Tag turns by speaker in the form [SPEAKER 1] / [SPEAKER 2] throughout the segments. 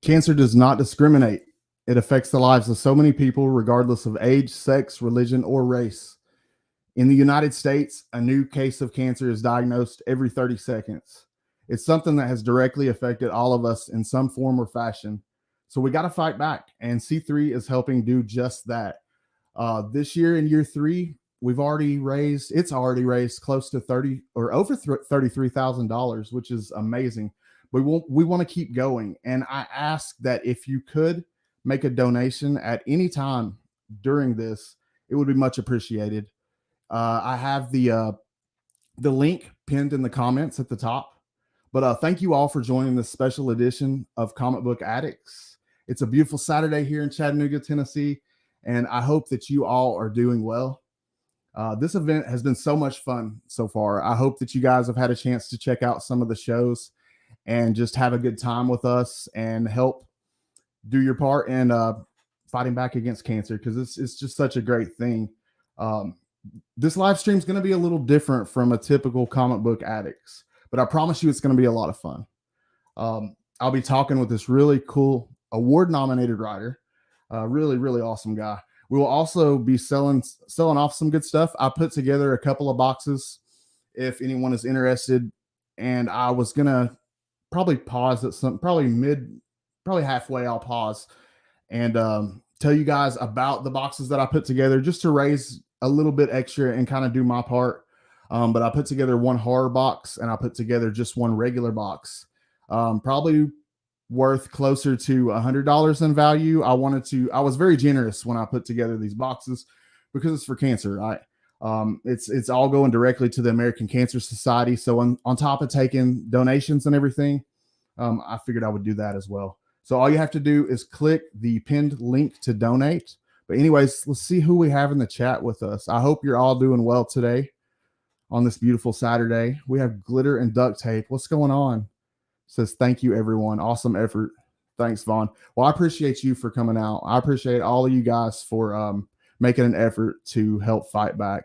[SPEAKER 1] Cancer does not discriminate. It affects the lives of so many people, regardless of age, sex, religion, or race. In the United States, a new case of cancer is diagnosed every 30 seconds. It's something that has directly affected all of us in some form or fashion. So we got to fight back, and C3 is helping do just that. This year, in year 3, it's already raised close to over $33,000, which is amazing. We want to keep going. And I ask that if you could make a donation at any time during this, it would be much appreciated. I have the link pinned in the comments at the top. But thank you all for joining this special edition of Comic Book Addicts. It's a beautiful Saturday here in Chattanooga, Tennessee, and I hope that you all are doing well. This event has been so much fun so far. I hope that you guys have had a chance to check out some of the shows and just have a good time with us and help do your part in fighting back against cancer, because it's just such a great thing. This live stream is going to be a little different from a typical Comic Book Addicts, but I promise you it's going to be a lot of fun. I'll be talking with this really cool award-nominated writer, really, really awesome guy. We will also be selling off some good stuff. I put together a couple of boxes if anyone is interested, and I was going to probably pause at probably halfway. I'll pause and tell you guys about the boxes that I put together just to raise a little bit extra and kind of do my part. But I put together one horror box and I put together just one regular box, probably worth closer to $100 in value. I was very generous when I put together these boxes because it's for cancer, right? It's all going directly to the American Cancer Society. So on top of taking donations and everything, I figured I would do that as well. So all you have to do is click the pinned link to donate. But anyways, let's see who we have in the chat with us. I hope you're all doing well today on this beautiful Saturday. We have Glitter and Duct Tape. What's going on? It says, thank you, everyone. Awesome effort. Thanks, Vaughn. Well, I appreciate you for coming out. I appreciate all of you guys for making an effort to help fight back.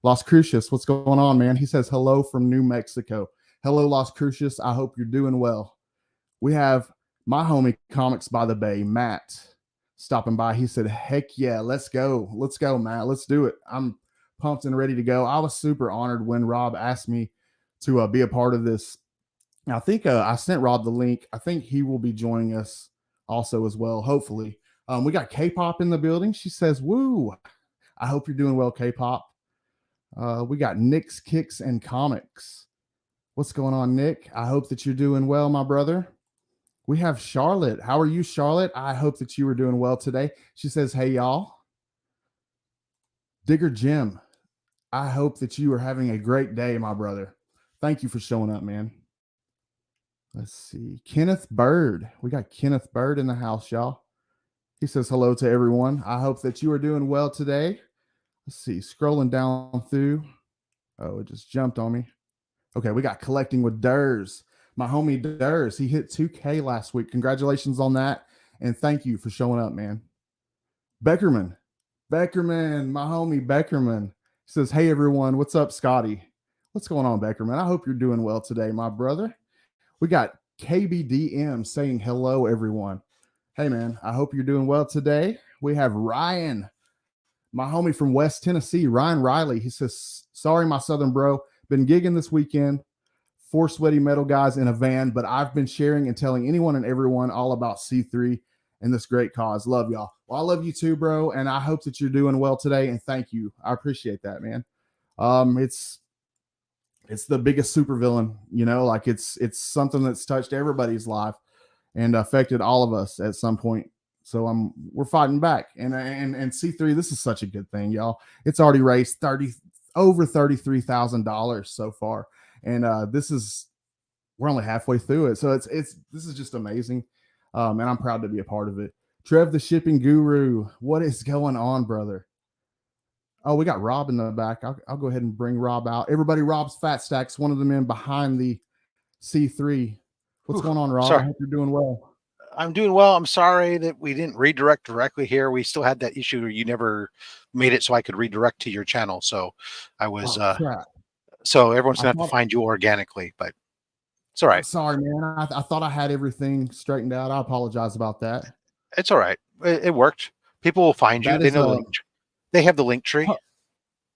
[SPEAKER 1] Las Crucius, what's going on, man? He says, hello from New Mexico. Hello, Las Crucius. I hope you're doing well. We have my homie Comics by the Bay, Matt, stopping by. He said, heck yeah, let's go. Let's go, Matt. Let's do it. I'm pumped and ready to go. I was super honored when Rob asked me to be a part of this. I think I sent Rob the link. I think he will be joining us also as well, hopefully. We got K-Pop in the building. She says, woo. I hope you're doing well, K-Pop. We got Nick's Kicks and Comics. What's going on, Nick? I hope that you're doing well, my brother. We have Charlotte. How are you, Charlotte? I hope that you were doing well today. She says, hey, y'all. Digger Jim, I hope that you are having a great day, my brother. Thank you for showing up, man. Let's see. Kenneth Bird. We got Kenneth Bird in the house, y'all. He says hello to everyone. I hope that you are doing well today. Let's see. Scrolling down through. Oh, it just jumped on me. Okay, we got Collecting with Durs. My homie Durs. He hit 2K last week. Congratulations on that. And thank you for showing up, man. Beckerman. Beckerman. My homie Beckerman. He says, hey, everyone. What's up, Scotty? What's going on, Beckerman? I hope you're doing well today, my brother. We got KBDM saying hello, everyone. Hey, man, I hope you're doing well today. We have Ryan, my homie from West Tennessee, Ryan Riley. He says, sorry, my Southern bro. Been gigging this weekend. 4 sweaty metal guys in a van, but I've been sharing and telling anyone and everyone all about C3 and this great cause. Love y'all. Well, I love you too, bro. And I hope that you're doing well today. And thank you. I appreciate that, man. It's the biggest supervillain, you know, like it's something that's touched everybody's life and affected all of us at some point. So we're fighting back. And C3, this is such a good thing, y'all. It's already raised over $33,000 so far. And we're only halfway through it. So this is just amazing. And I'm proud to be a part of it. Trev, the shipping guru, what is going on, brother? Oh, we got Rob in the back. I'll go ahead and bring Rob out. Everybody, Rob's Fat Stacks, one of the men behind the C3. What's going on, Rob?
[SPEAKER 2] Sorry.
[SPEAKER 1] I hope you're doing well.
[SPEAKER 2] I'm doing well. I'm sorry that we didn't redirect directly here. We still had that issue where you never made it so I could redirect to your channel. So I was, so everyone's going to have to find you organically, but it's all right.
[SPEAKER 1] Sorry, man. I thought I had everything straightened out. I apologize about that.
[SPEAKER 2] It's all right. It worked. People will find you. They know the link. They have the link tree.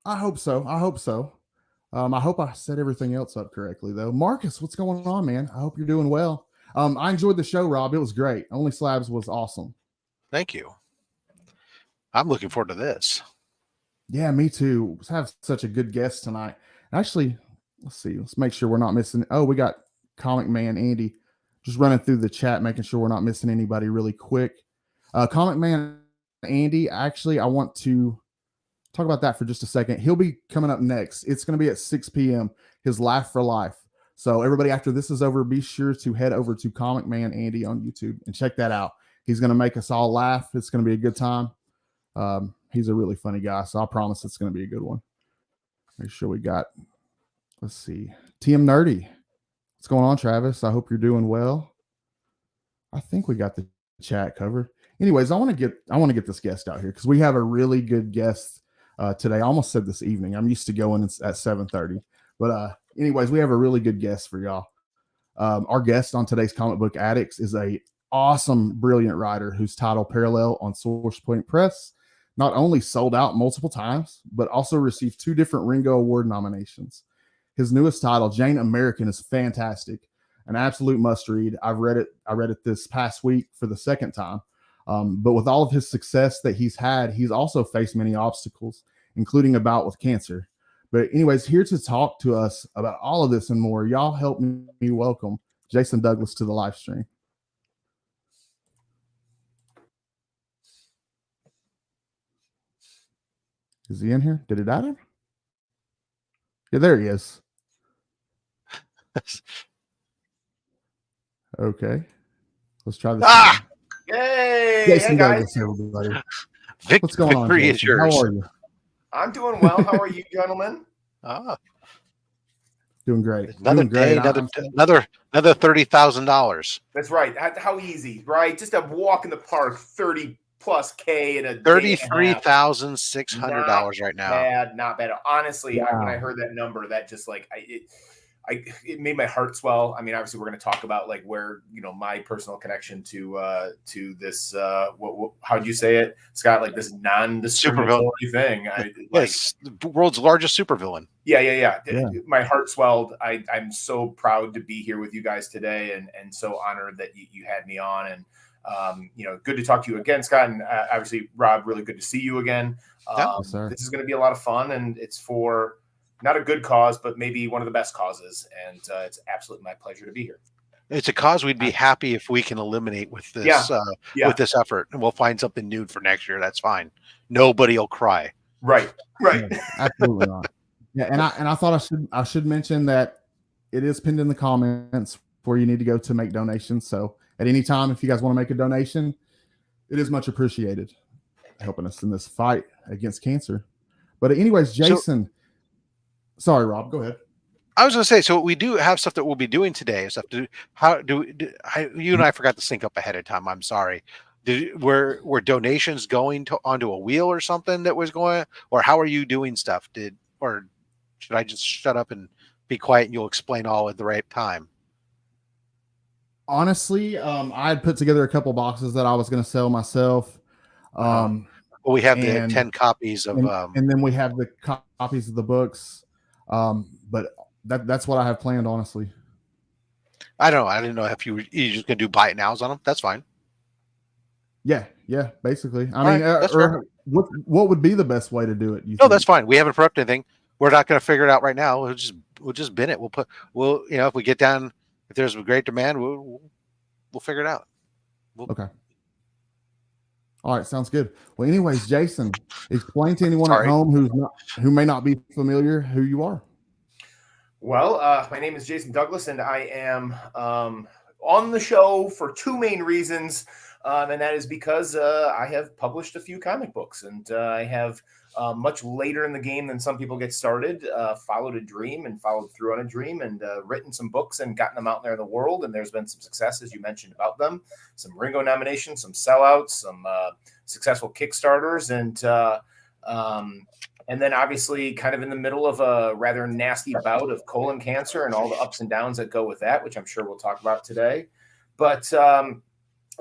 [SPEAKER 1] I hope so. I hope I set everything else up correctly, though. Marcus, what's going on, man? I hope you're doing well. I enjoyed the show, Rob. It was great. OnlySlabs was awesome.
[SPEAKER 2] Thank you. I'm looking forward to this.
[SPEAKER 1] Yeah, me too. Let's have such a good guest tonight. Actually, let's see. Let's make sure we're not missing. Oh, we got Comic Man Andy just running through the chat, making sure we're not missing anybody really quick. Comic Man Andy, actually, I want to talk about that for just a second. He'll be coming up next. It's going to be at 6 p.m. His Laugh for Life. So everybody, after this is over, be sure to head over to Comic Man Andy on YouTube and check that out. He's going to make us all laugh. It's going to be a good time. He's a really funny guy, so I promise it's going to be a good one. Make sure we got, let's see, TM Nerdy. What's going on, Travis? I hope you're doing well. I think we got the chat covered. Anyways, I want to get this guest out here because we have a really good guest today. I almost said this evening. I'm used to going at 7:30, but anyways, we have a really good guest for y'all. Our guest on today's comic book Addicts is a awesome, brilliant writer whose title Parallel on Source Point Press not only sold out multiple times, but also received 2 different Ringo Award nominations. His newest title, Jane American, is fantastic, an absolute must read. I read it this past week for the second time. But with all of his success that he's had, he's also faced many obstacles, including a bout with cancer. But anyways, here to talk to us about all of this and more, y'all help me welcome Jason Douglas to the live stream. Is he in here? Did it add him? Yeah, there he is. Okay. Let's try this.
[SPEAKER 3] Yay!
[SPEAKER 1] Jason Douglas, everybody. What's going on,
[SPEAKER 2] Victory is yours.
[SPEAKER 1] How are you?
[SPEAKER 3] I'm doing well. How are you, gentlemen?
[SPEAKER 1] Doing great.
[SPEAKER 2] Another
[SPEAKER 1] Doing great.
[SPEAKER 2] day, another $30,000.
[SPEAKER 3] That's right. How easy, right? Just a walk in the park, 30+ K in a
[SPEAKER 2] $33,600 right now.
[SPEAKER 3] Not bad. Honestly,
[SPEAKER 1] wow.
[SPEAKER 3] When I heard that number, that just like it made my heart swell. I mean, obviously, we're going to talk about like where my personal connection to this. How'd you say it, Scott? Like this non-discriminatory thing.
[SPEAKER 2] Yes, the world's largest supervillain.
[SPEAKER 3] Yeah. My heart swelled. I'm so proud to be here with you guys today, and so honored that you had me on. And good to talk to you again, Scott. And obviously, Rob, really good to see you again. This is going to be a lot of fun, and it's for not a good cause, but maybe one of the best causes. And it's absolutely my pleasure to be here.
[SPEAKER 2] It's a cause we'd be happy if we can eliminate with this with this effort, and we'll find something new for next year. That's fine. Nobody will cry.
[SPEAKER 3] Right.
[SPEAKER 1] Yeah, absolutely not. Yeah, and I thought I should mention that it is pinned in the comments where you need to go to make donations. So at any time, if you guys want to make a donation, it is much appreciated, helping us in this fight against cancer. But anyways, Jason. Sorry, Rob, go ahead.
[SPEAKER 2] I was going to say, so we do have stuff that we'll be doing today. Stuff to you and I forgot to sync up ahead of time. I'm sorry. Were donations going onto a wheel or something that was going, or how are you doing stuff? Or should I just shut up and be quiet and you'll explain all at the right time?
[SPEAKER 1] Honestly, I had put together a couple boxes that I was going to sell myself.
[SPEAKER 2] Well, we have the 10 copies of,
[SPEAKER 1] and then we have the copies of the books. But that's what I have planned, honestly.
[SPEAKER 2] I don't know. I didn't know if you just gonna do buy it nows on them. That's fine.
[SPEAKER 1] Yeah, basically. I
[SPEAKER 2] All
[SPEAKER 1] mean,
[SPEAKER 2] right, that's fair.
[SPEAKER 1] or what would be the best way to do it? You
[SPEAKER 2] No,
[SPEAKER 1] think?
[SPEAKER 2] that's fine. We haven't prepped anything. We're not going to figure it out right now. We'll just bin it. If we get down, if there's a great demand, we'll figure it out.
[SPEAKER 1] Okay. All right, sounds good. Well, anyways, Jason, explain to anyone
[SPEAKER 2] Sorry.
[SPEAKER 1] at home who may not be familiar who you are.
[SPEAKER 3] Well, my name is Jason Douglas, and I am on the show for two main reasons. And that is because I have published a few comic books, and I have much later in the game than some people get started, followed a dream and followed through on a dream, and written some books and gotten them out there in the world. And there's been some success, as you mentioned, about them, some Ringo nominations, some sellouts, some successful Kickstarters, and then obviously kind of in the middle of a rather nasty bout of colon cancer and all the ups and downs that go with that, which I'm sure we'll talk about today. But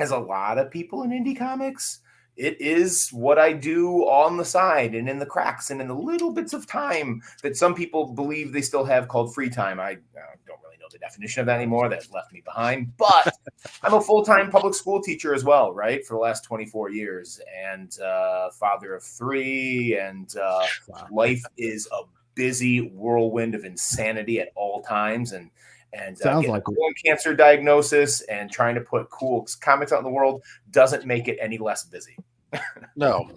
[SPEAKER 3] as a lot of people in indie comics, it is what I do on the side and in the cracks and in the little bits of time that some people believe they still have called free time. I don't really know the definition of that anymore. That's left me behind. But I'm a full-time public school teacher as well, right, for the last 24 years, and father of three, and life is a busy whirlwind of insanity at all times. And getting like a colon cancer diagnosis and trying to put cool comics out in the world doesn't make it any less busy.
[SPEAKER 2] No.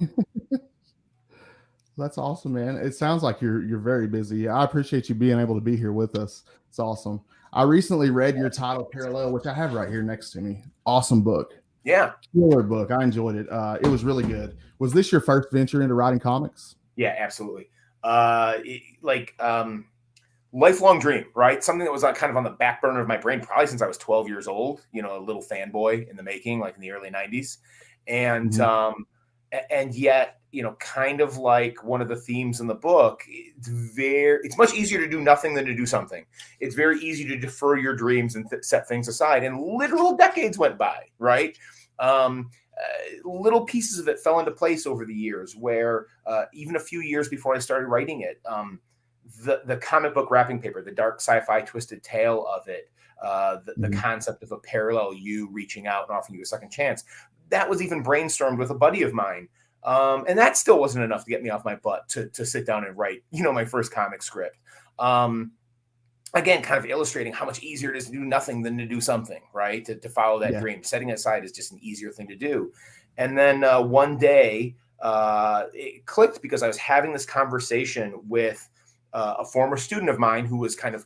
[SPEAKER 1] That's awesome, man. It sounds like you're very busy. I appreciate you being able to be here with us. It's awesome. I recently read your title, Parallel, which I have right here next to me. Awesome book.
[SPEAKER 3] Yeah.
[SPEAKER 1] Killer book. I enjoyed it. It was really good. Was this your first venture into writing comics?
[SPEAKER 3] Yeah, absolutely. Lifelong dream, right? Something that was kind of on the back burner of my brain probably since I was 12 years old, a little fanboy in the making, like in the early 90s. And yet, kind of like one of the themes in the book, it's much easier to do nothing than to do something. It's very easy to defer your dreams and set things aside. And literal decades went by, right? Little pieces of it fell into place over the years where even a few years before I started writing it, the comic book wrapping paper, the dark sci-fi twisted tale of it, the concept of a parallel you reaching out and offering you a second chance, that was even brainstormed with a buddy of mine. And that still wasn't enough to get me off my butt to sit down and write, my first comic script. Again, kind of illustrating how much easier it is to do nothing than to do something, right? To follow that dream. Setting it aside is just an easier thing to do. And then one day it clicked because I was having this conversation with a former student of mine who was kind of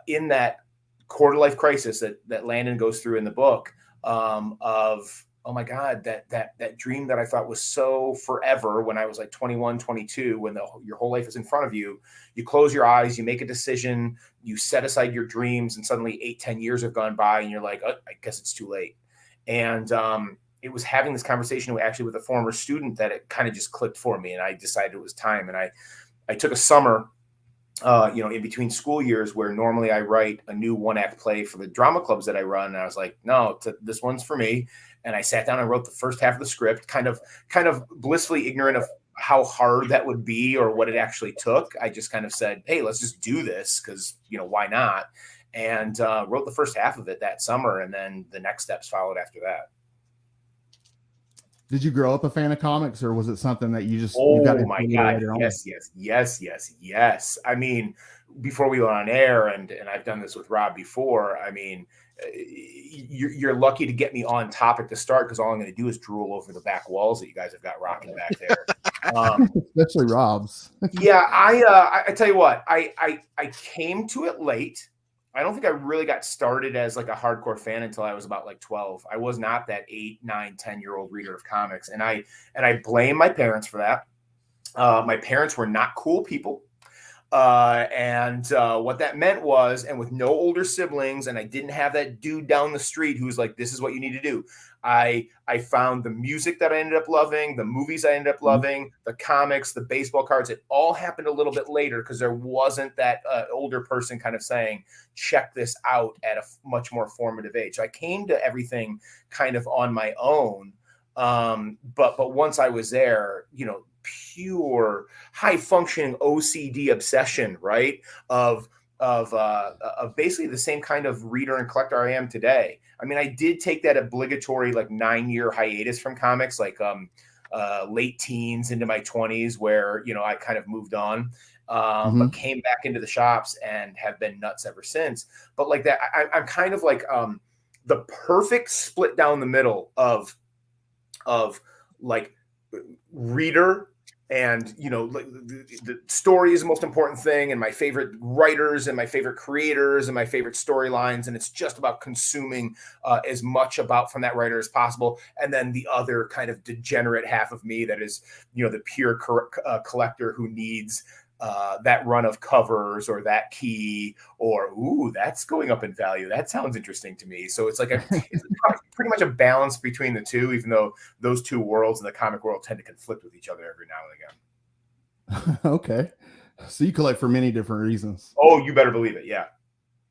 [SPEAKER 3] in that quarter life crisis that Landon goes through in the book of, oh my God, that dream that I thought was so forever when I was like 21, 22, when your whole life is in front of you, you close your eyes, you make a decision, you set aside your dreams, and suddenly 8-10 years have gone by and you're like, oh, I guess it's too late. And it was having this conversation actually with a former student that it kind of just clicked for me. And I decided it was time. And I took a summer, in between school years where normally I write a new one-act play for the drama clubs that I run. And I was like, no, this one's for me. And I sat down and wrote the first half of the script, kind of blissfully ignorant of how hard that would be or what it actually took. I just kind of said, hey, let's just do this because, why not? And wrote the first half of it that summer. And then the next steps followed after that.
[SPEAKER 1] Did you grow up a fan of comics, or was it something that you just?
[SPEAKER 3] Oh
[SPEAKER 1] you got
[SPEAKER 3] my God! Yes. I mean, before we went on air, and I've done this with Rob before. I mean, you're lucky to get me on topic to start because all I'm going to do is drool over the back walls that you guys have got rocking back there.
[SPEAKER 1] Especially Rob's.
[SPEAKER 3] Yeah, I tell you what, I came to it late. I don't think I really got started as like a hardcore fan until I was about like 12. I was not that 8, 9, 10-year-old reader of comics. And I blame my parents for that. My parents were not cool people. And what that meant was, and with no older siblings, and I didn't have that dude down the street who's like, this is what you need to do. I found the music that I ended up loving, the movies I ended up loving, the comics, the baseball cards. It all happened a little bit later because there wasn't that older person kind of saying, check this out at a much more formative age. So I came to everything kind of on my own. But once I was there, pure high functioning OCD obsession, right? Of of basically the same kind of reader and collector I am today. I mean, I did take that obligatory like 9-year hiatus from comics, like late teens into my 20s, where I kind of moved on, but came back into the shops and have been nuts ever since. But like that, I'm kind of like the perfect split down the middle of like reader. And, like the story is the most important thing, and my favorite writers and my favorite creators and my favorite storylines. And it's just about consuming as much about from that writer as possible. And then the other kind of degenerate half of me that is, the pure collector who needs that run of covers or that key or, ooh, that's going up in value. That sounds interesting to me. So it's like it's pretty much a balance between the two, even though those two worlds in the comic world tend to conflict with each other every now and again.
[SPEAKER 1] Okay. So you collect for many different reasons.
[SPEAKER 3] Oh, you better believe it. Yeah.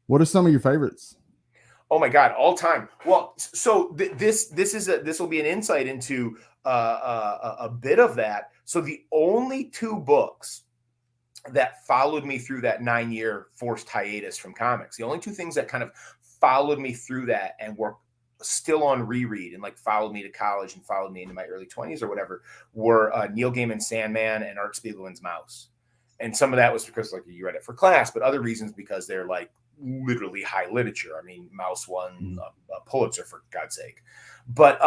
[SPEAKER 1] What are some of your favorites?
[SPEAKER 3] Oh my God, all time. Well, so this will be an insight into a bit of that. So the only two books that followed me through that 9-year forced hiatus from comics, the only two things that kind of followed me through that and were still on reread and like followed me to college and followed me into my early 20s or whatever, were Neil Gaiman's Sandman and Art Spiegelman's Mouse. And some of that was because like you read it for class, but other reasons because they're like literally high literature. I mean, Mouse won a Pulitzer, for God's sake. But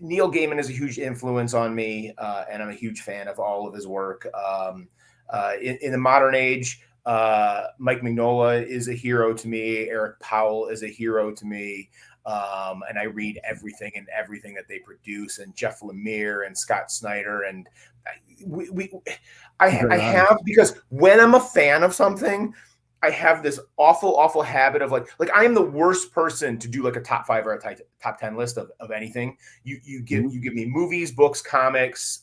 [SPEAKER 3] Neil Gaiman is a huge influence on me, and I'm a huge fan of all of his work. In the modern age, Mike Mignola is a hero to me. Eric Powell is a hero to me. And I read everything that they produce, and Jeff Lemire and Scott Snyder. And I have, because when I'm a fan of something, I have this awful habit of like I am the worst person to do like a top 5 or a top 10 list of anything. You give me movies, books, comics,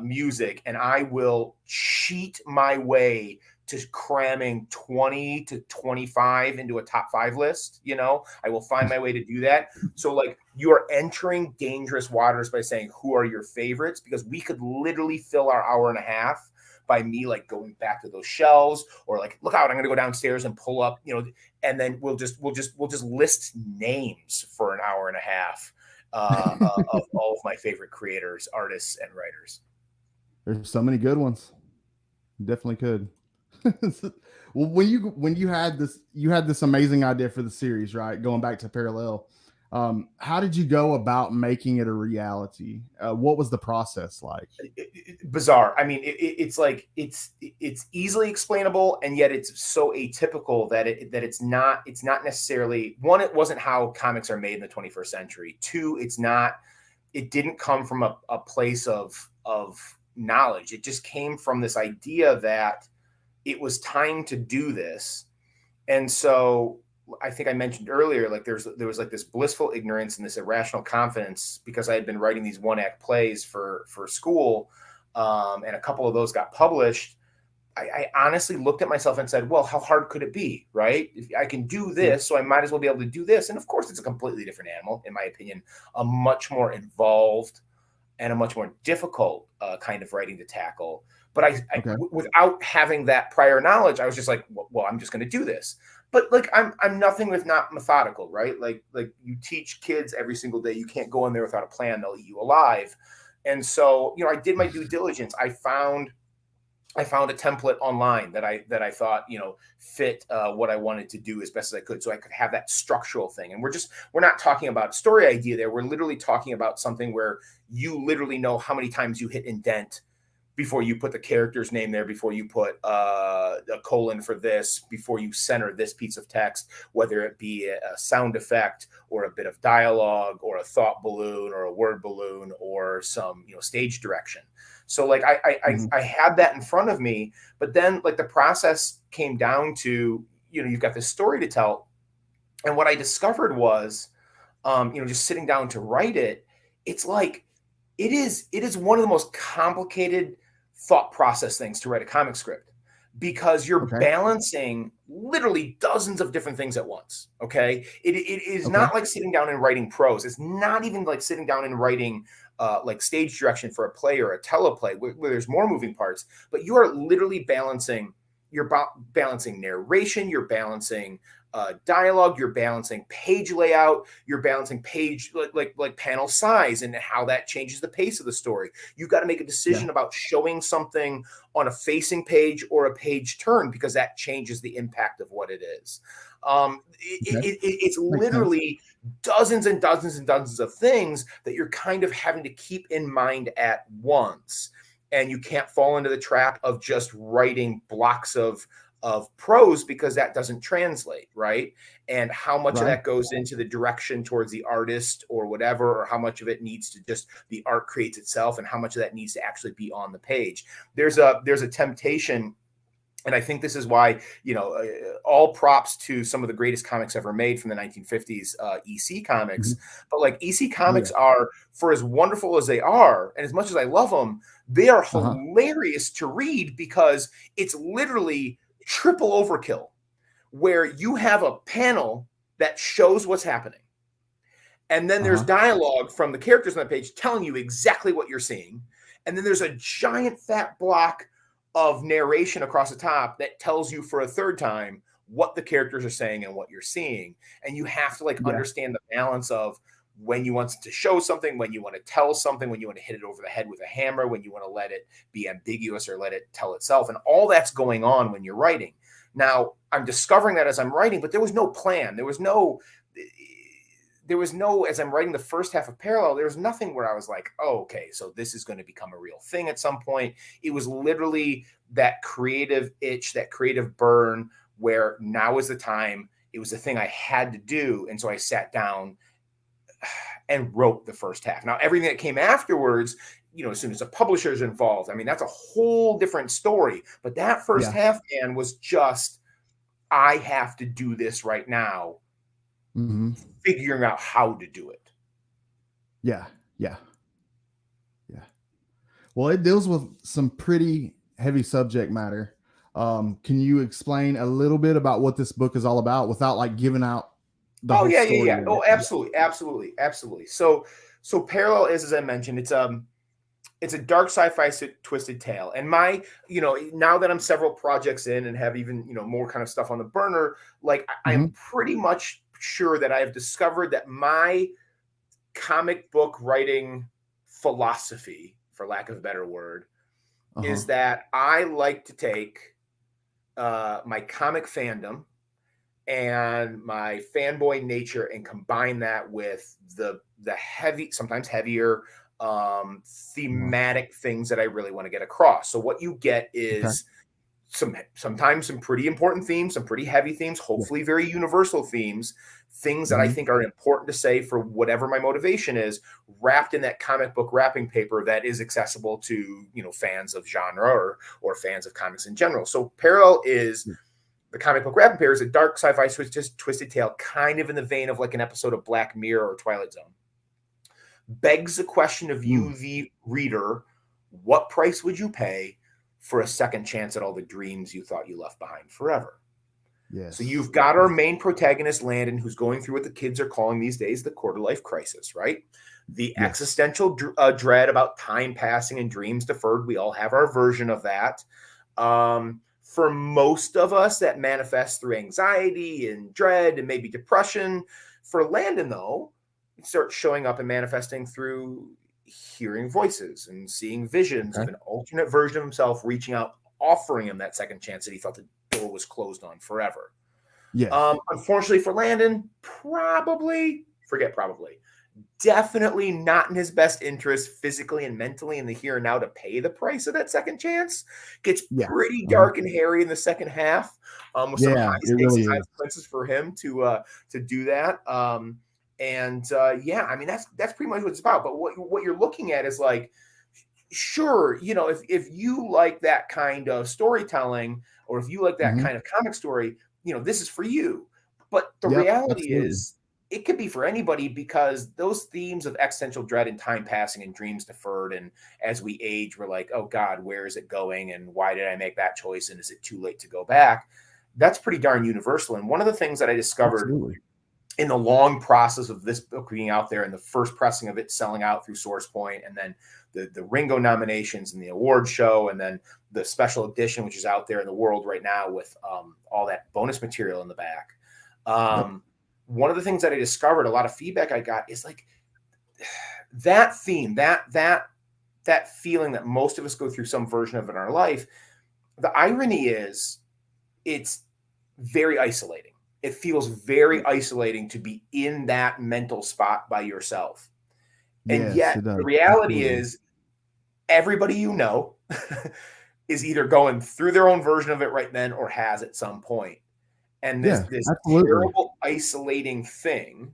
[SPEAKER 3] music, and I will cheat my way to cramming 20 to 25 into a top 5 list. I will find my way to do that. So like you are entering dangerous waters by saying, who are your favorites? Because we could literally fill our hour and a half by me like going back to those shelves, or like, look out, I'm going to go downstairs and pull up, and then we'll just list names for an hour and a half of all of my favorite creators, artists, and writers.
[SPEAKER 1] There's so many good ones. You definitely could. Well, when you had this amazing idea for the series, right? Going back to Parallel, how did you go about making it a reality? What was the process like?
[SPEAKER 3] Bizarre. I mean, it's like it's easily explainable, and yet it's so atypical that it's not necessarily, one, it wasn't how comics are made in the 21st century. 2, it didn't come from a place of knowledge. It just came from this idea that it was time to do this. And so I think I mentioned earlier, like there was like this blissful ignorance and this irrational confidence, because I had been writing these 1-act plays for school, and a couple of those got published. I honestly looked at myself and said, well, how hard could it be, right? If I can do this, so I might as well be able to do this. And of course, it's a completely different animal, in my opinion, a much more involved and a much more difficult kind of writing to tackle. But without having that prior knowledge, I was just like, well, I'm just going to do this. But like, I'm nothing if not methodical, right? Like you teach kids every single day, you can't go in there without a plan; they'll eat you alive. And so, I did my due diligence. I found a template online that I thought, fit what I wanted to do as best as I could, so I could have that structural thing. And we're not talking about a story idea there. We're literally talking about something where you literally know how many times you hit indent before you put the character's name there, before you put a colon for this, before you center this piece of text, whether it be a sound effect or a bit of dialogue or a thought balloon or a word balloon or some, stage direction. So like I had that in front of me, but then like the process came down to, you've got this story to tell. And what I discovered was, just sitting down to write it, it's like, it is one of the most complicated thought process things to write a comic script, because you're balancing literally dozens of different things at once. Okay. It is not like sitting down and writing prose. It's not even like sitting down and writing like stage direction for a play or a teleplay where there's more moving parts, but you are literally balancing balancing narration, you're balancing dialogue, you're balancing page layout, you're balancing page like panel size and how that changes the pace of the story. You've got to make a decision about showing something on a facing page or a page turn, because that changes the impact of what it is. It's literally dozens and dozens and dozens of things that you're kind of having to keep in mind at once. And you can't fall into the trap of just writing blocks of prose, because that doesn't translate, right? And how much of that goes into the direction towards the artist or whatever, or how much of it needs to just the art creates itself, and how much of that needs to actually be on the page. There's a temptation. And I think this is why, all props to some of the greatest comics ever made from the 1950s, EC comics. But like EC comics are, for as wonderful as they are, and as much as I love them, they are hilarious to read, because it's literally triple overkill, where you have a panel that shows what's happening. And then there's dialogue from the characters on the page telling you exactly what you're seeing. And then there's a giant fat block of narration across the top that tells you for a third time what the characters are saying and what you're seeing. And you have to understand the balance of when you want to show something, when you want to tell something, when you want to hit it over the head with a hammer, when you want to let it be ambiguous or let it tell itself. And all that's going on when you're writing. Now, I'm discovering that as I'm writing, but there was no plan. There was no, as I'm writing the first half of Parallel, there was nothing where I was like, oh, okay, so this is going to become a real thing at some point. It was literally that creative itch, that creative burn, where now is the time. It was the thing I had to do. And so I sat down and wrote the first half. Now, everything that came afterwards, as soon as the publisher's involved, I mean, that's a whole different story. But that first half, man, was just, I have to do this right now. Figuring out how to do it. Yeah.
[SPEAKER 1] Well, it deals with some pretty heavy subject matter. Can you explain a little bit about what this book is all about without giving out the whole story?
[SPEAKER 3] Yeah. Oh, absolutely. So Parallel is, as I mentioned, it's a dark sci-fi twisted tale. And now that I'm several projects in and have even, more kind of stuff on the burner, I'm pretty much sure that I have discovered that my comic book writing philosophy, for lack of a better word, is that I like to take my comic fandom and my fanboy nature and combine that with the heavy, sometimes heavier, thematic things that I really want to get across. So what you get is sometimes some pretty important themes, some pretty heavy themes, hopefully very universal themes, things that I think are important to say for whatever my motivation is, wrapped in that comic book wrapping paper that is accessible to, fans of genre or fans of comics in general. So Parallel is the comic book wrapping paper, is a dark sci-fi twisted tale, kind of in the vein of like an episode of Black Mirror or Twilight Zone. Begs the question of you, the reader, what price would you pay for a second chance at all the dreams you thought you left behind forever?
[SPEAKER 1] Yes.
[SPEAKER 3] So you've got our main protagonist, Landon, who's going through what the kids are calling these days the quarter-life crisis, right? The existential dread about time passing and dreams deferred. We all have our version of that. For most of us, that manifests through anxiety and dread and maybe depression. For Landon, though, it starts showing up and manifesting through hearing voices and seeing visions of an alternate version of himself reaching out, offering him that second chance that he felt the door was closed on forever. Unfortunately for Landon, definitely not in his best interest physically and mentally in the here and now to pay the price of that second chance. Gets pretty dark and hairy in the second half, with some high stakes consequences for him to do that. I mean, that's pretty much what it's about. But what you're looking at is like, sure, if you like that kind of storytelling, or if you like that kind of comic story, this is for you. But the reality is, it could be for anybody, because those themes of existential dread and time passing and dreams deferred, and as we age, we're like, oh God, where is it going? And why did I make that choice? And is it too late to go back? That's pretty darn universal. And one of the things that I discovered in the long process of this book being out there and the first pressing of it selling out through SourcePoint, and then the Ringo nominations and the award show, and then the special edition, which is out there in the world right now with all that bonus material in the back. One of the things that I discovered, a lot of feedback I got, is like that theme, that feeling that most of us go through some version of in our life. The irony is it's very isolating. It feels very isolating to be in that mental spot by yourself. And
[SPEAKER 1] Yes,
[SPEAKER 3] yet the reality is everybody you know is either going through their own version of it right then or has at some point. And this terrible isolating thing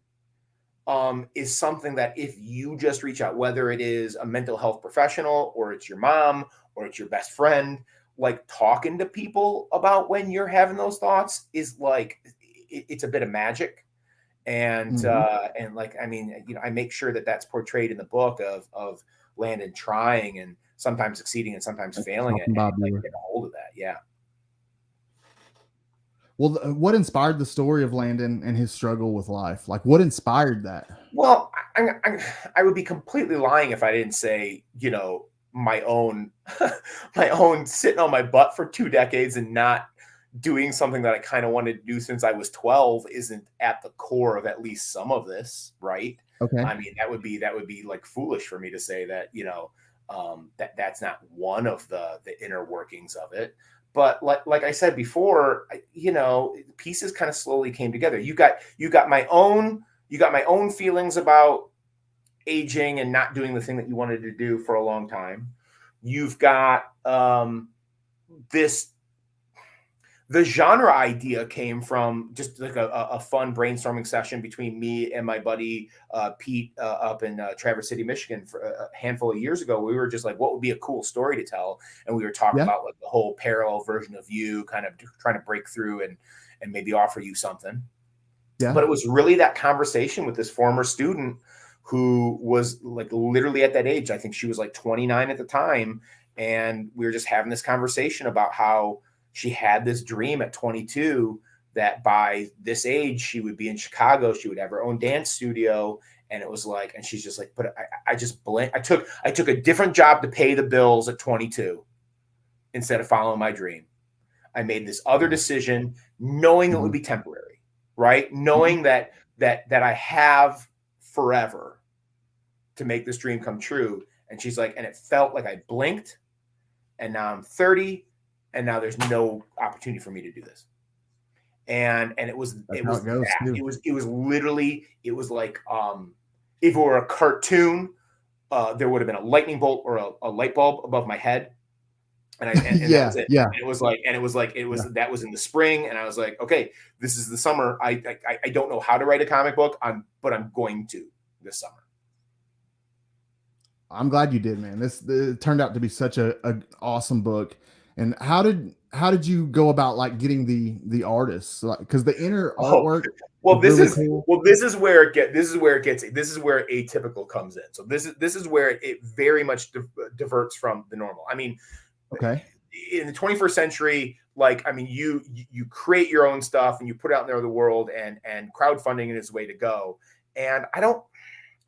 [SPEAKER 3] is something that if you just reach out, whether it is a mental health professional or it's your mom or it's your best friend, like talking to people about when you're having those thoughts is like, it's a bit of magic. And, and like, I mean, you know, I make sure that that's portrayed in the book of Landon trying and sometimes succeeding and sometimes failing at like, getting a hold of that. Yeah.
[SPEAKER 1] Well, what inspired the story of Landon and his struggle with life? Like, what inspired that?
[SPEAKER 3] Well, I would be completely lying if I didn't say, you know, my own sitting on my butt for 2 decades and not doing something that I kind of wanted to do since I was 12 isn't at the core of at least some of this, right?
[SPEAKER 1] Okay.
[SPEAKER 3] I mean, that would be like foolish for me to say that, you know, that's not one of the inner workings of it. But like I said before, you know, pieces kind of slowly came together. You got my own feelings about aging and not doing the thing that you wanted to do for a long time. You've got the genre idea came from just like a fun brainstorming session between me and my buddy Pete up in Traverse City, Michigan for a handful of years ago. We were just like, what would be a cool story to tell? And we were talking about like the whole parallel version of you, kind of trying to break through and maybe offer you something. Yeah. But it was really that conversation with this former student who was like literally at that age. I think she was like 29 at the time. And we were just having this conversation about how she had this dream at 22 that by this age, she would be in Chicago. She would have her own dance studio. And it was like, and she's just like, but I just blinked. I took a different job to pay the bills at 22 instead of following my dream. I made this other decision knowing it would be temporary, right? Knowing that I have forever to make this dream come true. And she's like, and it felt like I blinked and now I'm 30 and now there's no opportunity for me to do this. And it was literally like, if it were a cartoon, there would have been a lightning bolt or a light bulb above my head. And that was it. Yeah. And it was that was in the spring. And I was like, okay, this is the summer. I don't know how to write a comic book, but I'm going to this summer.
[SPEAKER 1] I'm glad you did, man. It turned out to be such an awesome book. And how did you go about like getting the artists? Like, because the inner artwork.
[SPEAKER 3] Well, this is where atypical comes in. So this is where it very much diverts from the normal. I mean,
[SPEAKER 1] okay.
[SPEAKER 3] In the 21st century, like, I mean, you create your own stuff and you put it out there in the world, and crowdfunding is the way to go. And a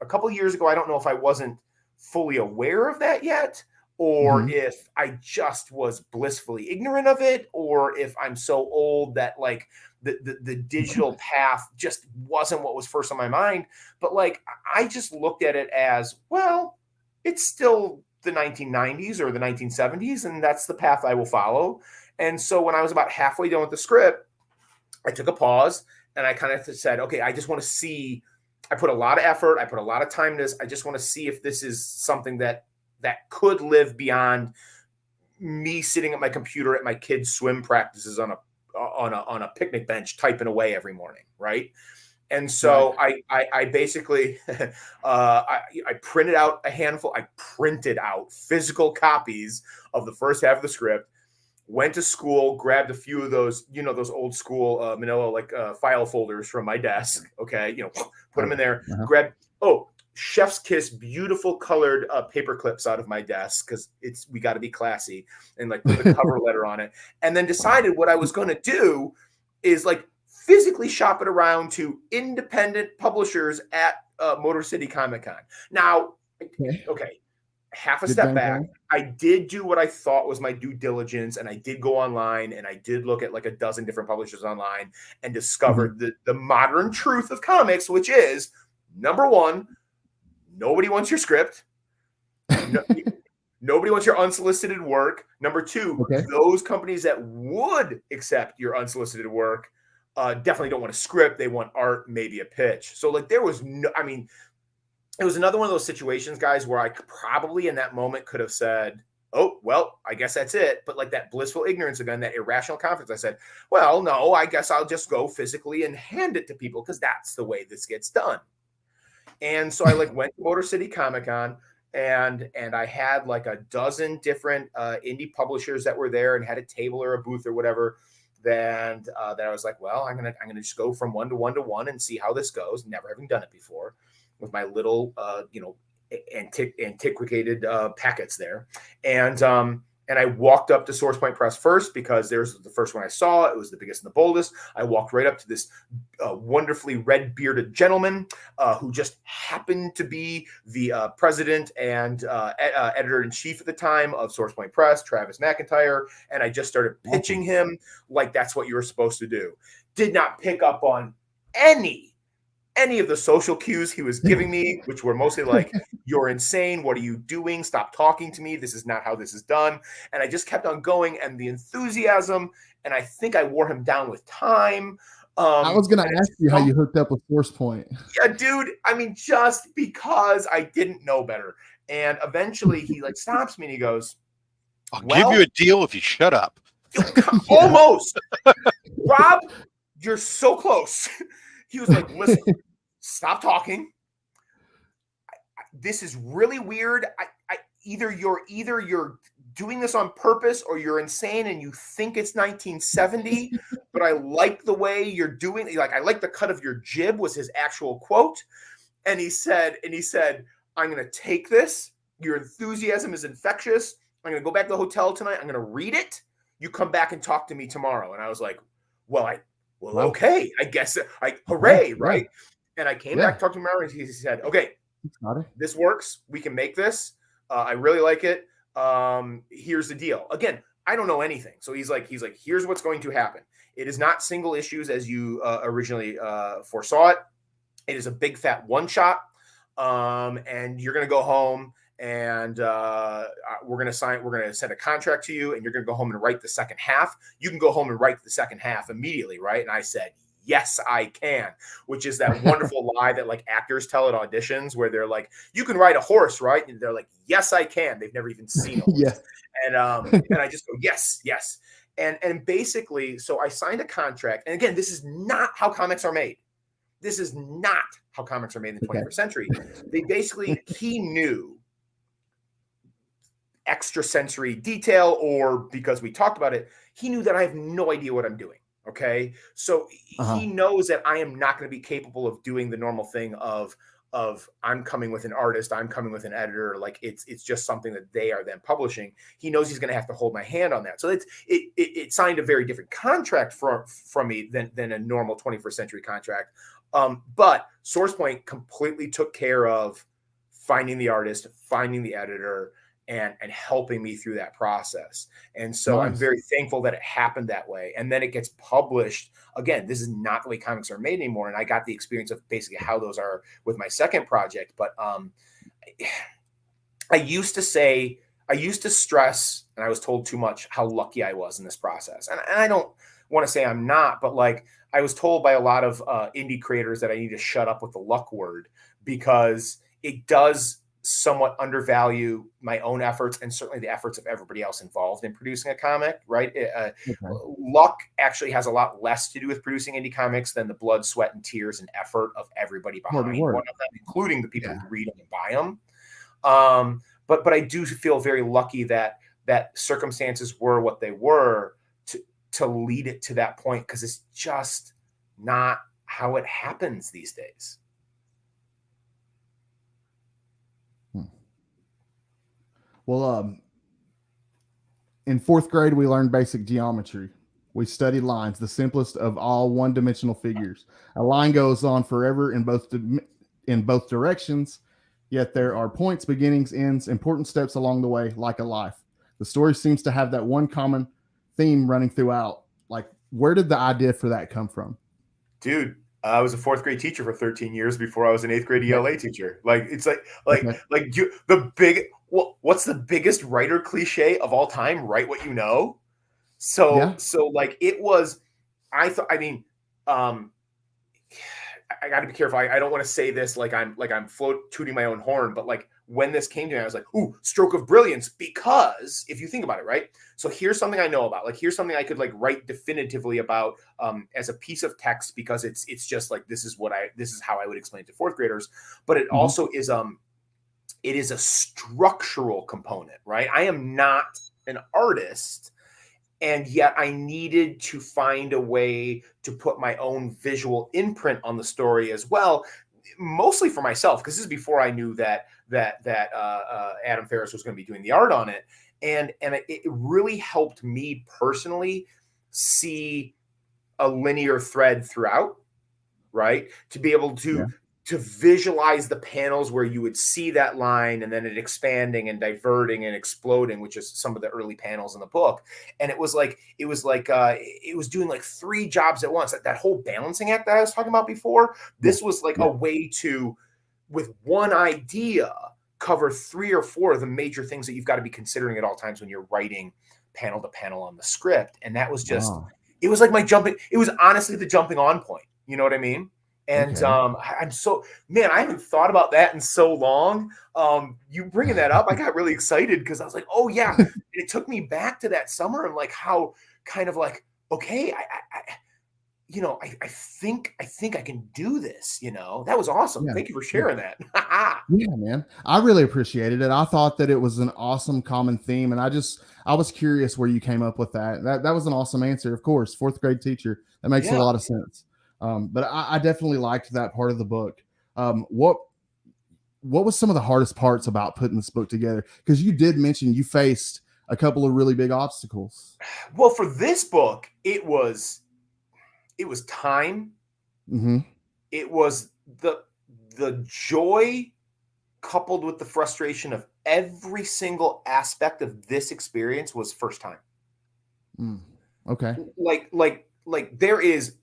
[SPEAKER 3] couple of years ago, I don't know if I wasn't fully aware of that yet, or if I just was blissfully ignorant of it, or if I'm so old that like the digital path just wasn't what was first on my mind. But like, I just looked at it as, well, it's still the 1990s or the 1970s, and that's the path I will follow. And so when I was about halfway done with the script, I took a pause and I kind of said, okay, I just want to see. I put a lot of effort. I put a lot of time into this. I just want to see if this is something that could live beyond me sitting at my computer at my kids' swim practices on a picnic bench typing away every morning, right? And so I basically I printed out a handful. I printed out physical copies of the first half of the script. Went to school, grabbed a few of those, those old school manila file folders from my desk. Okay, put them in there. Grabbed chef's kiss, beautiful colored paper clips out of my desk because we got to be classy, and like put the cover letter on it, and then decided what I was going to do is like physically shop it around to independent publishers at Motor City Comic Con. Now, okay, half a step back. I did do what I thought was my due diligence, and I did go online and I did look at like a dozen different publishers online and discovered the modern truth of comics, which is number one, nobody wants your script. Nobody wants your unsolicited work. Number two, those companies that would accept your unsolicited work definitely don't want a script. They want art, maybe a pitch. So like there was no, I mean, it was another one of those situations, guys, where I probably in that moment could have said, oh, well, I guess that's it. But like that blissful ignorance again, that irrational confidence, I said, well, no, I guess I'll just go physically and hand it to people because that's the way this gets done. And so I like went to Motor City Comic Con and I had like a dozen different indie publishers that were there and had a table or a booth or whatever. Then that I was like, well, I'm gonna just go from one to one and see how this goes. Never having done it before with my little antiquated packets there. And I walked up to Source Point Press first because there's the first one I saw. It was the biggest and the boldest. I walked right up to this wonderfully red-bearded gentleman who just happened to be the president and editor-in-chief at the time of Source Point Press, Travis McIntyre. And I just started pitching him like that's what you were supposed to do. Did not pick up on any of the social cues he was giving me, which were mostly like, you're insane. What are you doing? Stop talking to me. This is not how this is done. And I just kept on going, and the enthusiasm, and I think I wore him down with time.
[SPEAKER 1] I was going to ask you how you hooked up with Source Point.
[SPEAKER 3] Yeah, dude. I mean, just because I didn't know better. And eventually he like stops me and he goes,
[SPEAKER 2] I'll give you a deal if you shut up.
[SPEAKER 3] Almost. Rob, you're so close. He was like, listen, stop talking. This is really weird. Either you're doing this on purpose or you're insane and you think it's 1970, but I like the way you're doing. Like, I like the cut of your jib was his actual quote. And he said, I'm going to take this. Your enthusiasm is infectious. I'm going to go back to the hotel tonight. I'm going to read it. You come back and talk to me tomorrow. And I was like, well, okay, I guess hooray, right? And I came back, talked to him, and he said, okay, this works. We can make this. I really like it. Here's the deal. Again, I don't know anything. So he's like, here's what's going to happen. It is not single issues as you originally foresaw it. It is a big fat one shot. And you're going to go home and we're going to send a contract to you and you're going to go home and write the second half. You can go home and write the second half immediately, right? And I said, yes, I can, which is that wonderful lie that like actors tell at auditions where they're like, you can ride a horse, right? And they're like, yes, I can. They've never even seen a horse. And I just go, yes. And basically, so I signed a contract. And again, this is not how comics are made. This is not how comics are made in the 21st century. They basically, he knew extrasensory detail, or because we talked about it, he knew that I have no idea what I'm doing. Okay. So he knows that I am not going to be capable of doing the normal thing of I'm coming with an artist, I'm coming with an editor. Like it's just something that they are then publishing. He knows he's going to have to hold my hand on that. So it signed a very different contract from me than a normal 21st century contract. But SourcePoint completely took care of finding the artist, finding the editor, and helping me through that process. And so I'm very thankful that it happened that way. And then it gets published. Again, this is not the way comics are made anymore. And I got the experience of basically how those are with my second project. But I used to stress, and I was told too much, how lucky I was in this process. And I don't want to say I'm not, but like I was told by a lot of indie creators that I need to shut up with the luck word, because it does somewhat undervalue my own efforts and certainly the efforts of everybody else involved in producing a comic, right? Luck actually has a lot less to do with producing indie comics than the blood, sweat, and tears and effort of everybody behind one of them, including the people who read them and buy them. But I do feel very lucky that circumstances were what they were to lead it to that point, because it's just not how it happens these days.
[SPEAKER 1] Well, in fourth grade, we learned basic geometry. We studied lines, the simplest of all one-dimensional figures. A line goes on forever in both directions, yet there are points, beginnings, ends, important steps along the way, like a life. The story seems to have that one common theme running throughout. Like, where did the idea for that come from?
[SPEAKER 3] Dude, I was a fourth grade teacher for 13 years before I was an eighth grade ELA teacher. Like, it's what's the biggest writer cliche of all time? Write what you know. So like it was, I got to be careful. I don't want to say this like I'm tooting my own horn, but like when this came to me, I was like, ooh, stroke of brilliance. Because if you think about it, right? So here's something I know about. Like, here's something I could like write definitively about as a piece of text, because it's just like, this is how I would explain it to fourth graders. But it also is it is a structural component, right? I am not an artist. And yet I needed to find a way to put my own visual imprint on the story as well, mostly for myself, because this is before I knew that Adam Ferris was going to be doing the art on it. And it really helped me personally see a linear thread throughout, right? To be able to visualize the panels where you would see that line and then it expanding and diverting and exploding, which is some of the early panels in the book. And it was doing like three jobs at once. That whole balancing act that I was talking about before, this was like a way to, with one idea, cover 3 or 4 of the major things that you've got to be considering at all times when you're writing panel to panel on the script. And that was just, it was like it was honestly the jumping on point. You know what I mean? And I'm so, man, I haven't thought about that in so long. You bringing that up, I got really excited because I was like, oh yeah. And it took me back to that summer and like how kind of like, okay, I think I can do this, that was awesome. Thank you for sharing that.
[SPEAKER 1] Yeah, man. I really appreciated it. I thought that it was an awesome common theme. And I was curious where you came up with that. That was an awesome answer. Of course, fourth grade teacher. That makes a lot of sense. But I definitely liked that part of the book. What was some of the hardest parts about putting this book together? Because you did mention you faced a couple of really big obstacles.
[SPEAKER 3] Well, for this book, it was time.
[SPEAKER 1] Mm-hmm.
[SPEAKER 3] It was the joy coupled with the frustration of every single aspect of this experience was first time.
[SPEAKER 1] Okay.
[SPEAKER 3] Like there is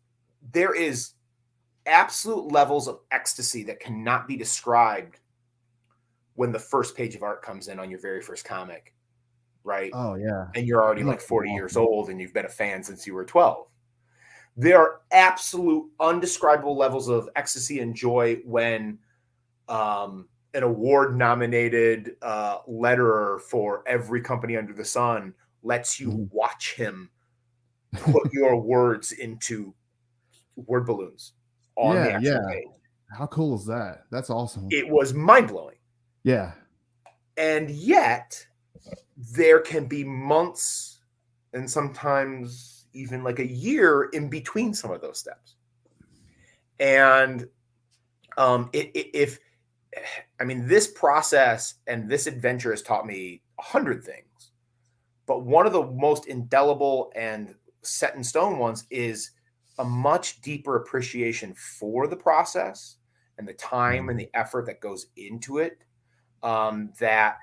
[SPEAKER 3] absolute levels of ecstasy that cannot be described when the first page of art comes in on your very first comic, right?
[SPEAKER 1] Oh yeah.
[SPEAKER 3] And you're already like 40 years old and you've been a fan since you were 12. There are absolute undescribable levels of ecstasy and joy when an award-nominated letterer for every company under the sun lets you watch him put your words into word balloons on the actual page.
[SPEAKER 1] How cool is that? That's awesome.
[SPEAKER 3] It was mind-blowing.
[SPEAKER 1] Yeah.
[SPEAKER 3] And yet there can be months and sometimes even like a year in between some of those steps. And this process and this adventure has taught me 100 things, but one of the most indelible and set in stone ones is a much deeper appreciation for the process and the time and the effort that goes into it. That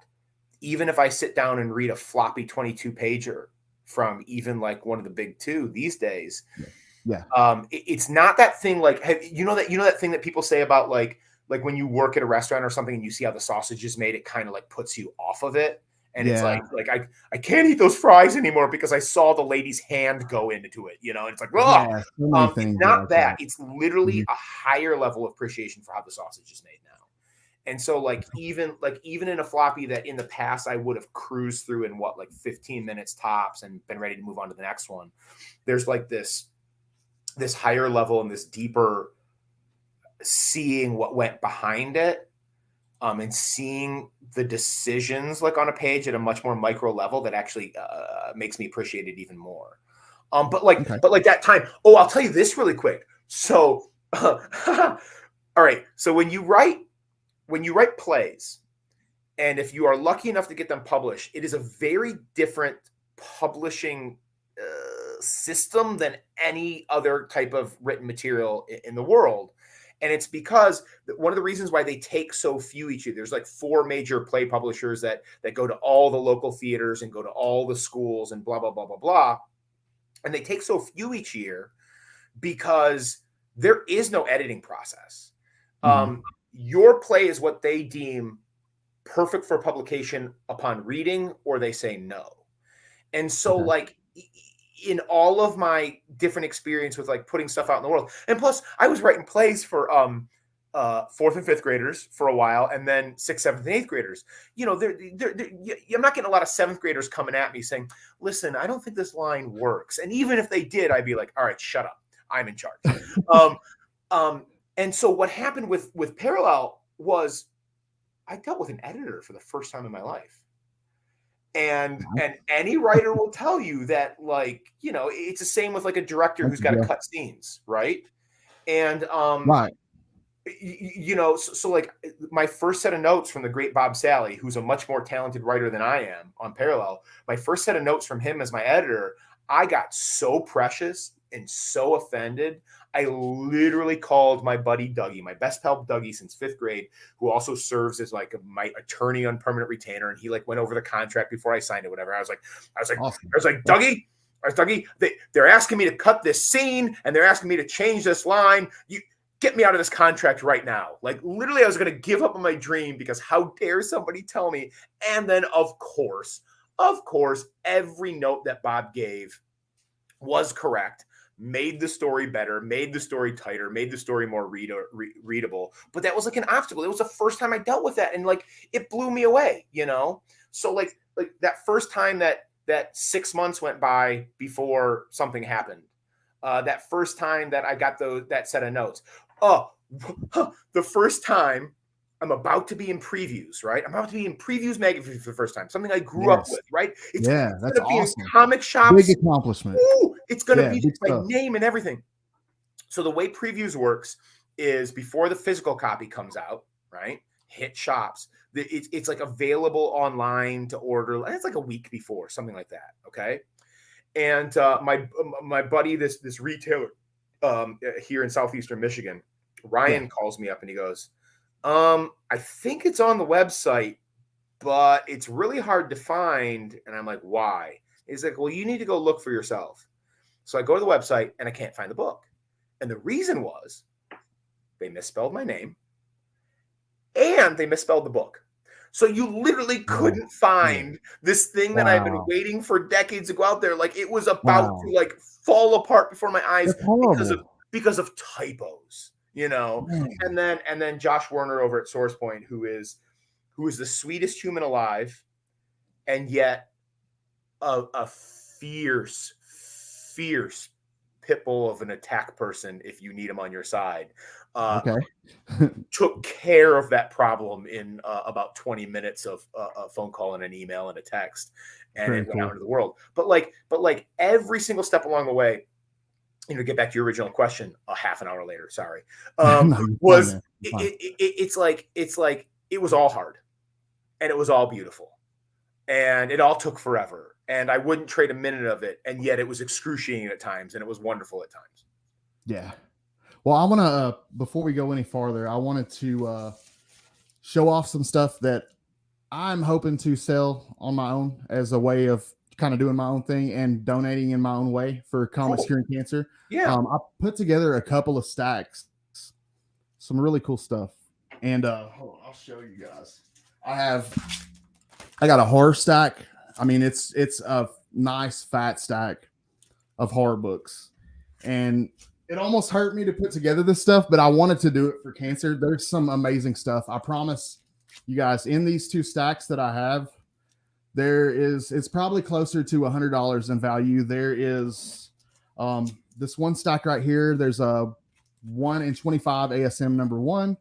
[SPEAKER 3] even if I sit down and read a floppy 22 pager from even like one of the big two these days, it's not that thing like, that thing that people say about like when you work at a restaurant or something and you see how the sausage is made, it kind of like puts you off of it. And it's like I can't eat those fries anymore because I saw the lady's hand go into it, and it's like, it's not that. It's literally a higher level of appreciation for how the sausage is made now. And so like even in a floppy that in the past I would have cruised through in 15 minutes tops and been ready to move on to the next one. There's like this higher level and this deeper seeing what went behind it. And seeing the decisions like on a page at a much more micro level that actually makes me appreciate it even more. But like that time. Oh, I'll tell you this really quick. So, all right. So when you write plays, and if you are lucky enough to get them published, it is a very different publishing system than any other type of written material in the world. And it's because one of the reasons why they take so few each year, there's like 4 major play publishers that go to all the local theaters and go to all the schools and blah, blah, blah, blah, blah. And they take so few each year because there is no editing process. Your play is what they deem perfect for publication upon reading, or they say no. And so like in all of my different experience with like putting stuff out in the world, and plus I was writing plays for 4th and 5th graders for a while, and then 6th, 7th, and 8th graders. You know, I'm not getting a lot of 7th graders coming at me saying, listen, I don't think this line works. And even if they did, I'd be like, all right, shut up, I'm in charge. And so what happened with Parallel was I dealt with an editor for the first time in my life. And any writer will tell you that, like, you know, it's the same with like a director who's got to cut scenes, right? And you know, so like my first set of notes from the great Bob Sally, who's a much more talented writer than I am on Parallel, my first set of notes from him as my editor, I got so precious and so offended. I literally called my buddy Dougie, my best pal Dougie since 5th grade, who also serves as like my attorney on permanent retainer. And he like went over the contract before I signed it, whatever. I was like, awesome. Dougie, they're asking me to cut this scene and they're asking me to change this line. You get me out of this contract right now. Like literally I was going to give up on my dream because how dare somebody tell me? And then of course, every note that Bob gave was correct. Made the story better, made the story tighter, made the story more readable. But that was like an obstacle. It was the first time I dealt with that. And like, it blew me away, you know? So like that first time that 6 months went by before something happened, that first time that I got that set of notes. The first time I'm about to be in previews, right? I'm about to be in Previews magazine for the first time. Something I grew up with, right? It's
[SPEAKER 1] that's awesome.
[SPEAKER 3] In comic shops.
[SPEAKER 1] Big accomplishment.
[SPEAKER 3] Ooh, it's going to be my name and everything. So the way Previews works is before the physical copy comes out, right? Hit shops. It's like available online to order. It's like a week before, something like that. Okay. And my buddy, this retailer here in Southeastern Michigan, Ryan calls me up and he goes, I think it's on the website, but it's really hard to find. And I'm like, why? He's like, well, you need to go look for yourself. So I go to the website and I can't find the book. And the reason was they misspelled my name and they misspelled the book. So you literally couldn't find this thing that I've been waiting for decades to go out there. Like it was about to like fall apart before my eyes because of typos. You know, and then Josh Werner over at SourcePoint, who is the sweetest human alive, and yet a fierce pit bull of an attack person if you need him on your side. Took care of that problem in about 20 minutes of a phone call and an email and a text, and it went out into the world. But like every single step along the way, you know, get back to your original question a half an hour later, sorry, it's like it was all hard and it was all beautiful and it all took forever and I wouldn't trade a minute of it, and yet it was excruciating at times and it was wonderful at times.
[SPEAKER 1] Yeah. Well, I want to before we go any farther, I wanted to show off some stuff that I'm hoping to sell on my own as a way of kind of doing my own thing and donating in my own way for Comics Curing Cancer. I put together a couple of stacks, some really cool stuff. And hold on, I'll show you guys. I got a horror stack. I mean, it's a nice fat stack of horror books. And it almost hurt me to put together this stuff, but I wanted to do it for cancer. There's some amazing stuff. I promise you guys, in these 2 stacks that I have, it's probably closer to $100 in value. There is this one stack right here. There's a 1 in 25 ASM #1.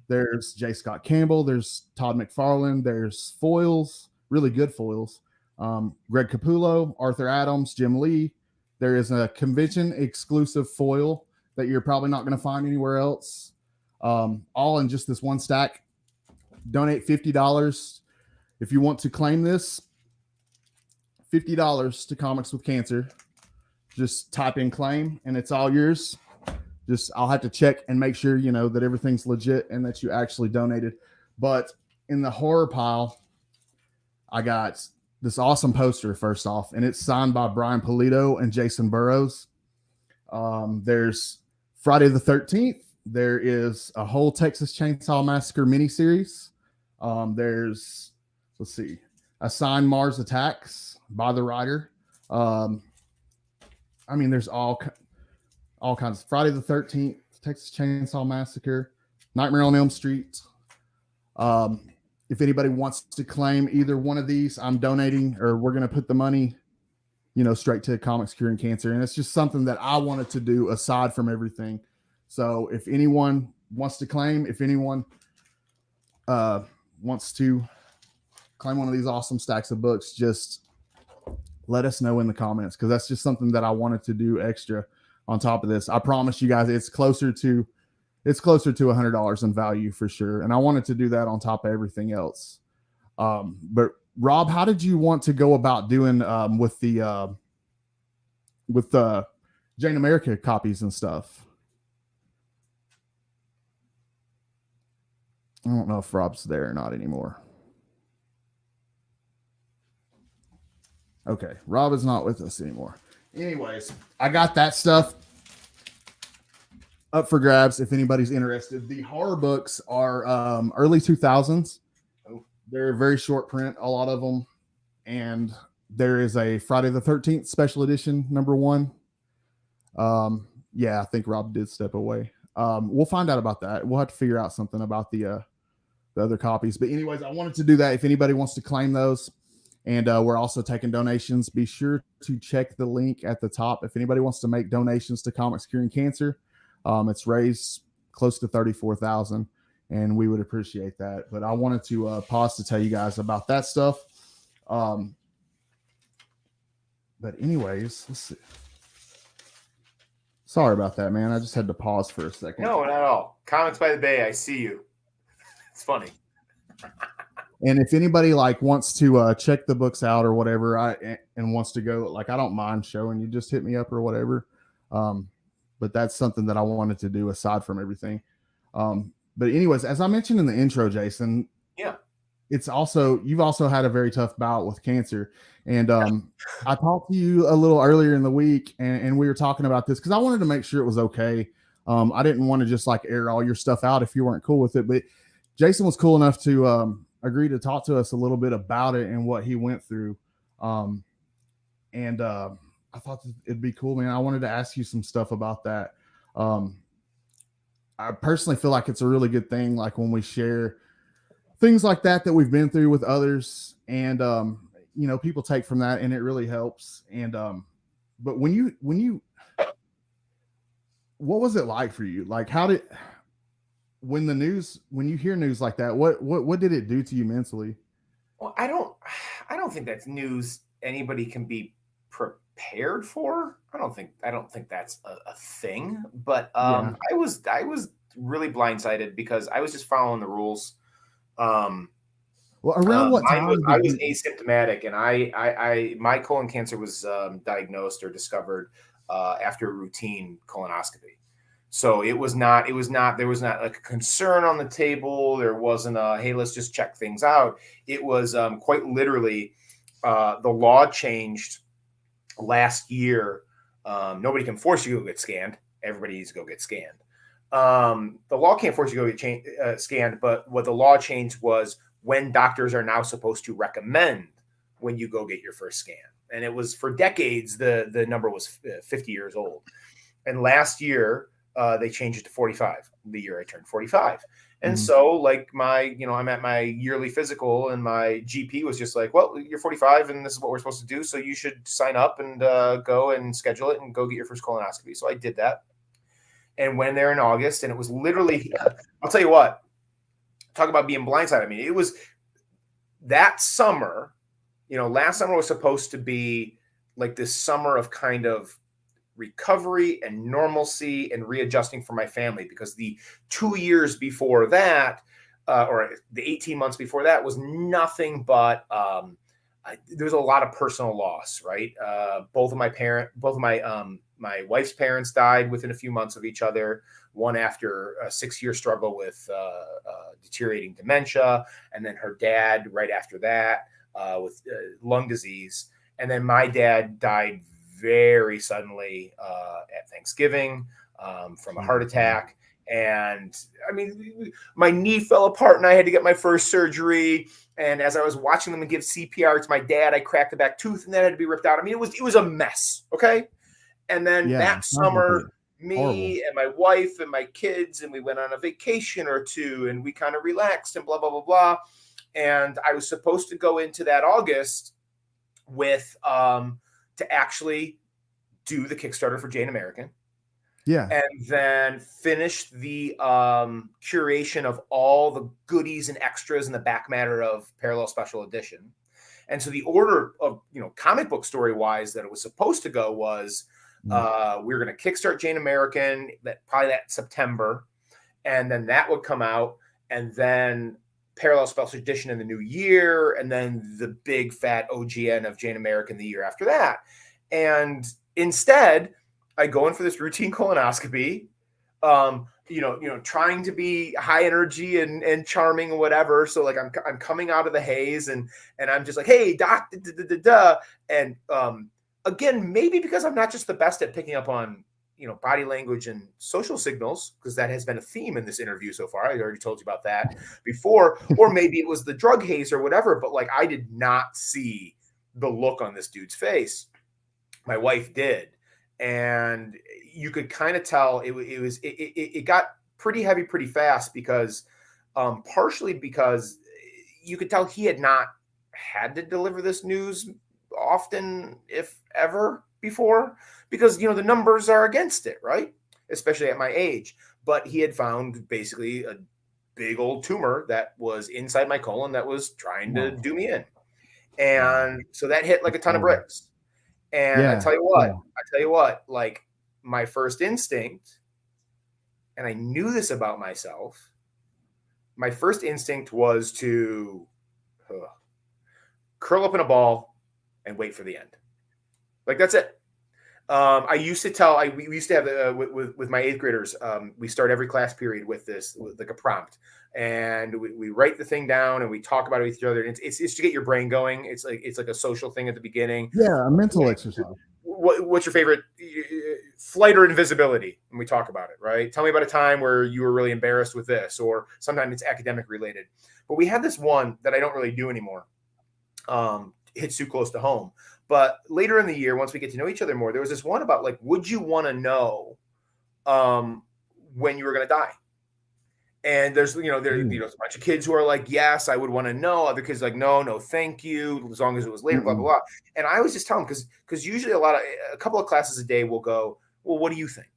[SPEAKER 1] There's J. Scott Campbell. There's Todd McFarlane. There's foils, really good foils. Greg Capullo, Arthur Adams, Jim Lee. There is a convention exclusive foil that you're probably not going to find anywhere else. All in just this one stack. Donate $50. If you want to claim this, $50 to Comics with Cancer. just type in claim and it's all yours. Just I'll have to check and make sure, you know, that everything's legit and that you actually donated. But in the horror pile, I got this awesome poster first off, and it's signed by Brian Polito and Jason Burrows. There's Friday the 13th. There is a whole Texas Chainsaw Massacre miniseries. There's, let's see, a signed Mars Attacks by the writer. I mean, there's all kinds. Friday the 13th, Texas Chainsaw Massacre, Nightmare on Elm Street. If anybody wants to claim either one of these, I'm donating, or we're going to put the money, you know, straight to Comics Curing Cancer. And it's just something that I wanted to do aside from everything. So if anyone wants to claim, if anyone wants to claim one of these awesome stacks of books, just let us know in the comments, because that's just something that I wanted to do extra on top of this. I promise you guys it's closer to $100 in value for sure. And I wanted to do that on top of everything else. But Rob, how did you want to go about doing with the Jane America copies and stuff? I don't know if Rob's there or not anymore. Okay, Rob is not with us anymore. Anyways, I got that stuff up for grabs if anybody's interested. The horror books are early 2000s. They're very short print, a lot of them. And there is a Friday the 13th special edition, #1. Yeah, I think Rob did step away. We'll find out about that. We'll have to figure out something about the other copies. But anyways, I wanted to do that if anybody wants to claim those. And we're also taking donations. Be sure to check the link at the top if anybody wants to make donations to Comics Curing Cancer. It's raised close to $34,000, and we would appreciate that. But I wanted to pause to tell you guys about that stuff. But anyways, let's see. Sorry about that, man. I just had to pause for a second.
[SPEAKER 3] No, not at all. Comments by the Bay. I see you. It's funny.
[SPEAKER 1] And if anybody like wants to check the books out or whatever, and wants to go, like, I don't mind showing you. Just hit me up or whatever. But that's something that I wanted to do aside from everything. But anyways, as I mentioned in the intro, Jason,
[SPEAKER 3] yeah,
[SPEAKER 1] you've also had a very tough bout with cancer. And I talked to you a little earlier in the week, and we were talking about this because I wanted to make sure it was okay. I didn't want to just like air all your stuff out if you weren't cool with it. But Jason was cool enough to agree to talk to us a little bit about it and what he went through. I thought it'd be cool, man. I wanted to ask you some stuff about that. I personally feel like it's a really good thing, like when we share things like that we've been through with others, and you know, people take from that, and it really helps. And but when you what was it like for you? Like, when you hear news like that, what did it do to you mentally?
[SPEAKER 3] Well, I don't think that's news anybody can be prepared for. I don't think that's a thing. But yeah. I was really blindsided because I was just following the rules. Well,
[SPEAKER 1] around what time?
[SPEAKER 3] I was asymptomatic, and my colon cancer was diagnosed or discovered after a routine colonoscopy. So there was not like a concern on the table. There wasn't hey, let's just check things out. It was quite literally the law changed last year. Nobody can force you to go get scanned. Everybody needs to go get scanned. The law can't force you to go get scanned, but what the law changed was when doctors are now supposed to recommend when you go get your first scan. And it was for decades, the number was 50 years old. And last year, they changed it to 45, the year I turned 45. And so like I'm at my yearly physical, and my GP was just like, well, you're 45 and this is what we're supposed to do. So you should sign up and go and schedule it and go get your first colonoscopy. So I did that and went there in August, and it was literally, I'll tell you what, talk about being blindsided. I mean, it was that summer, last summer was supposed to be like this summer of kind of recovery and normalcy and readjusting for my family, because the 2 years before that, or the 18 months before that, was nothing but there's a lot of personal loss, right? Both of my my wife's parents died within a few months of each other. One after a 6-year struggle with deteriorating dementia, and then her dad right after that with lung disease. And then my dad died very suddenly at Thanksgiving from a heart attack. And I mean, my knee fell apart and I had to get my first surgery. And as I was watching them give CPR to my dad, I cracked a back tooth and that had to be ripped out. I mean, it was a mess. Okay. And then that summer, me and my wife and my kids, and we went on a vacation or two and we kind of relaxed and blah, blah, blah, blah. And I was supposed to go into that August with to actually do the Kickstarter for Jane American.
[SPEAKER 1] Yeah.
[SPEAKER 3] And then finish the curation of all the goodies and extras in the back matter of Parallel Special Edition. And so the order of, comic book story wise that it was supposed to go was we were going to kickstart Jane American probably that September. And then that would come out, and then Parallel Special Edition in the new year. And then the big fat OGN of Jane American the year after that. And instead, I go in for this routine colonoscopy, trying to be high energy and charming and whatever. So like I'm coming out of the haze and I'm just like, hey, doc, and again, maybe because I'm not just the best at picking up on body language and social signals, because that has been a theme in this interview so far. I already told you about that before, or maybe it was the drug haze or whatever. But like I did not see the look on this dude's face. My wife did. And you could kind of tell it got pretty heavy pretty fast because partially because you could tell he had not had to deliver this news often, if ever, before, because the numbers are against it, right? Especially at my age. But he had found basically a big old tumor that was inside my colon that was trying to do me in. And so that hit like a ton of bricks. And I tell you what, like my first instinct, and I knew this about myself, my first instinct was to curl up in a ball and wait for the end. Like, that's it. I used to tell, we used to have with my 8th graders, we start every class period with this, with like a prompt. And we write the thing down and we talk about it with each other. It's to get your brain going. It's like a social thing at the beginning.
[SPEAKER 1] Yeah, a mental exercise.
[SPEAKER 3] What's your favorite flight or invisibility? And we talk about it, right? Tell me about a time where you were really embarrassed with this, or sometimes it's academic related. But we had this one that I don't really do anymore. Hits too close to home. But later in the year, once we get to know each other more, there was this one about like, would you want to know when you were going to die? And there's, there's a bunch of kids who are like, yes, I would want to know. Other kids like, no, thank you. As long as it was later, blah, blah, blah. And I always just tell them, because usually a couple of classes a day will go, well, what do you think?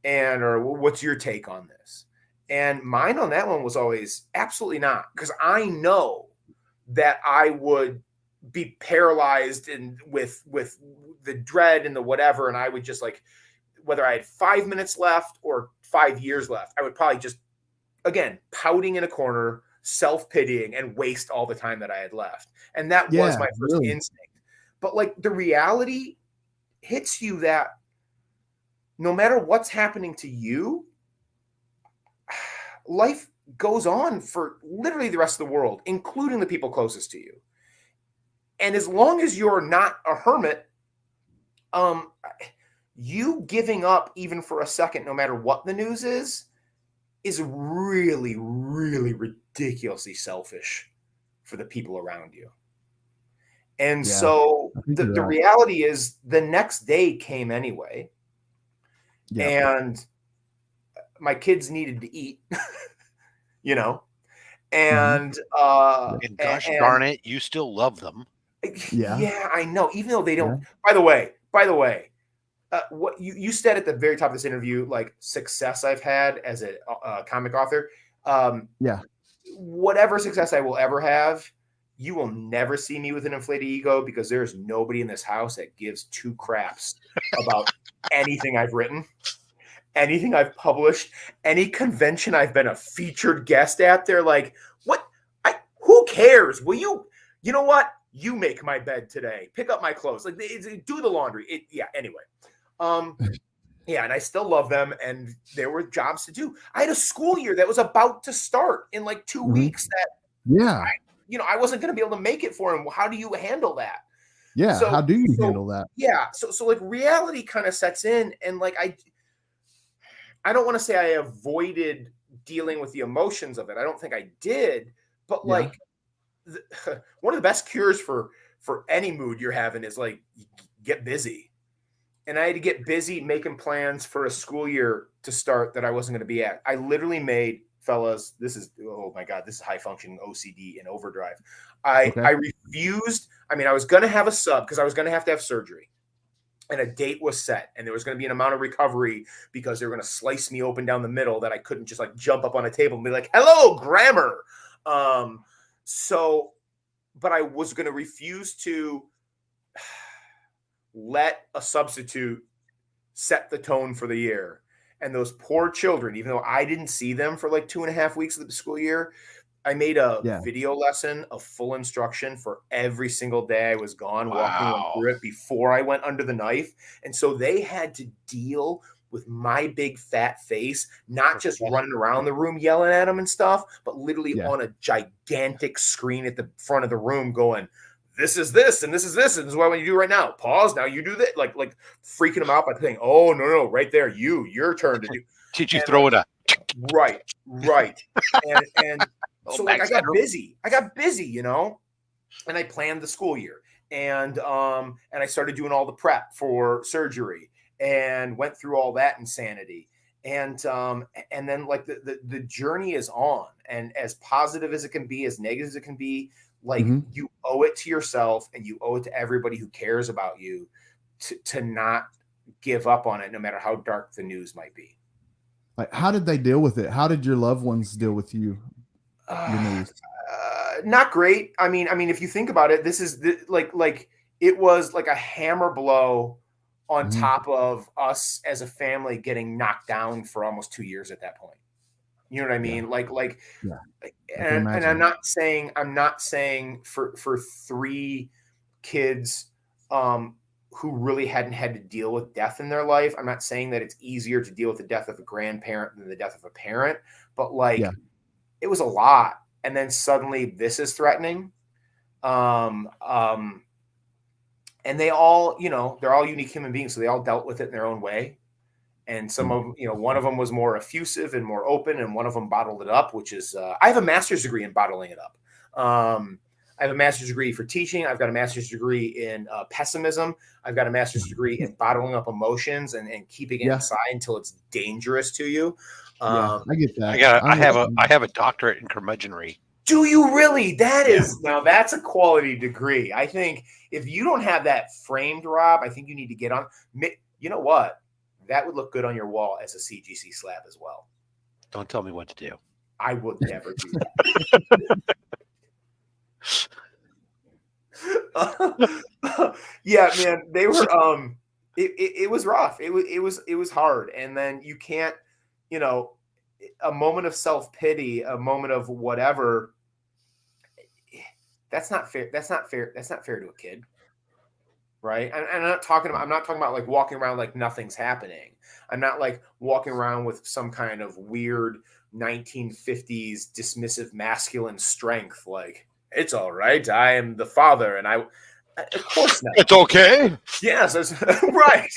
[SPEAKER 3] Or what's your take on this? And mine on that one was always absolutely not, because I know that I would be paralyzed and with the dread and the whatever. And I would just like, whether I had 5 minutes left or 5 years left, I would probably just, again, pouting in a corner, self-pitying, and waste all the time that I had left. And that was my first instinct. But like the reality hits you that no matter what's happening to you, life goes on for literally the rest of the world, including the people closest to you. And as long as you're not a hermit, you giving up even for a second, no matter what the news is really, really ridiculously selfish for the people around you. And so the reality is the next day came anyway. Yeah. And my kids needed to eat, and
[SPEAKER 2] gosh darn it, you still love them.
[SPEAKER 3] Yeah, I know. Even though they don't, by the way, what you said at the very top of this interview, like success I've had as a comic author. Whatever success I will ever have, you will never see me with an inflated ego, because there's nobody in this house that gives two craps about anything I've written, anything I've published, any convention I've been a featured guest at. They're like, what? Who cares? Will you know what? you make my bed today, pick up my clothes, like do the laundry. Anyway. Yeah, and I still love them, and there were jobs to do. I had a school year that was about to start in like 2 weeks that I wasn't going to be able to make it for him. How do you handle that?
[SPEAKER 1] Yeah, how do you handle that?
[SPEAKER 3] Yeah, so like reality kind of sets in, and like I don't want to say I avoided dealing with the emotions of it. I don't think I did, but like one of the best cures for any mood you're having is like get busy. And I had to get busy making plans for a school year to start that I wasn't going to be at. I literally made, fellas, this is, oh my God, this is high functioning OCD in overdrive. I refused. I mean, I was going to have a sub because I was going to have surgery, and a date was set, and there was going to be an amount of recovery because they were going to slice me open down the middle that I couldn't just like jump up on a table and be like, hello, grammar. But I was going to refuse to let a substitute set the tone for the year. And those poor children, even though I didn't see them for like 2.5 weeks of the school year, I made a video lesson of full instruction for every single day I was gone, walking them through it before I went under the knife. And so they had to deal with my big fat face, not just running around the room yelling at them and stuff, but literally on a gigantic screen at the front of the room going, this is this, and this is this, and this is what I want you to do right now. Pause. Now you do that. Like freaking them out by saying, oh, no, right there. your turn to do.
[SPEAKER 2] Did you throw it up?
[SPEAKER 3] Right. And so like I got busy, and I planned the school year, and I started doing all the prep for surgery and went through all that insanity. And then like the journey is on, and as positive as it can be, as negative as it can be, like you owe it to yourself and you owe it to everybody who cares about you to not give up on it, no matter how dark the news might be.
[SPEAKER 1] Like, how did they deal with it? How did your loved ones deal with you?
[SPEAKER 3] Not great. I mean, if you think about it, this is like it was like a hammer blow on top of us as a family getting knocked down for almost 2 years at that point. You know what I mean? And I'm not saying for 3 kids who really hadn't had to deal with death in their life, I'm not saying that it's easier to deal with the death of a grandparent than the death of a parent, but it was a lot. And then suddenly this is threatening. And they all, they're all unique human beings, so they all dealt with it in their own way. And some of them, one of them was more effusive and more open, and one of them bottled it up, which is, I have a master's degree in bottling it up. I have a master's degree for teaching. I've got a master's degree in pessimism. I've got a master's degree in bottling up emotions and keeping it inside until it's dangerous to you.
[SPEAKER 1] I get that.
[SPEAKER 2] I have a doctorate in curmudgeonry.
[SPEAKER 3] Do you really? That is now that's a quality degree. I think if you don't have that framed, Rob, I think you need to get on. You know what? That would look good on your wall as a CGC slab as well.
[SPEAKER 2] Don't tell me what to do.
[SPEAKER 3] I would never do that. Yeah, man, they were. It was rough. It was hard, and then you can't, a moment of self-pity, a moment of whatever. That's not fair. That's not fair to a kid. Right. And I'm not talking about like walking around like nothing's happening. I'm not like walking around with some kind of weird 1950s dismissive masculine strength. Like, it's all right. I am the father. And of course not.
[SPEAKER 2] It's okay.
[SPEAKER 3] Yes. Right.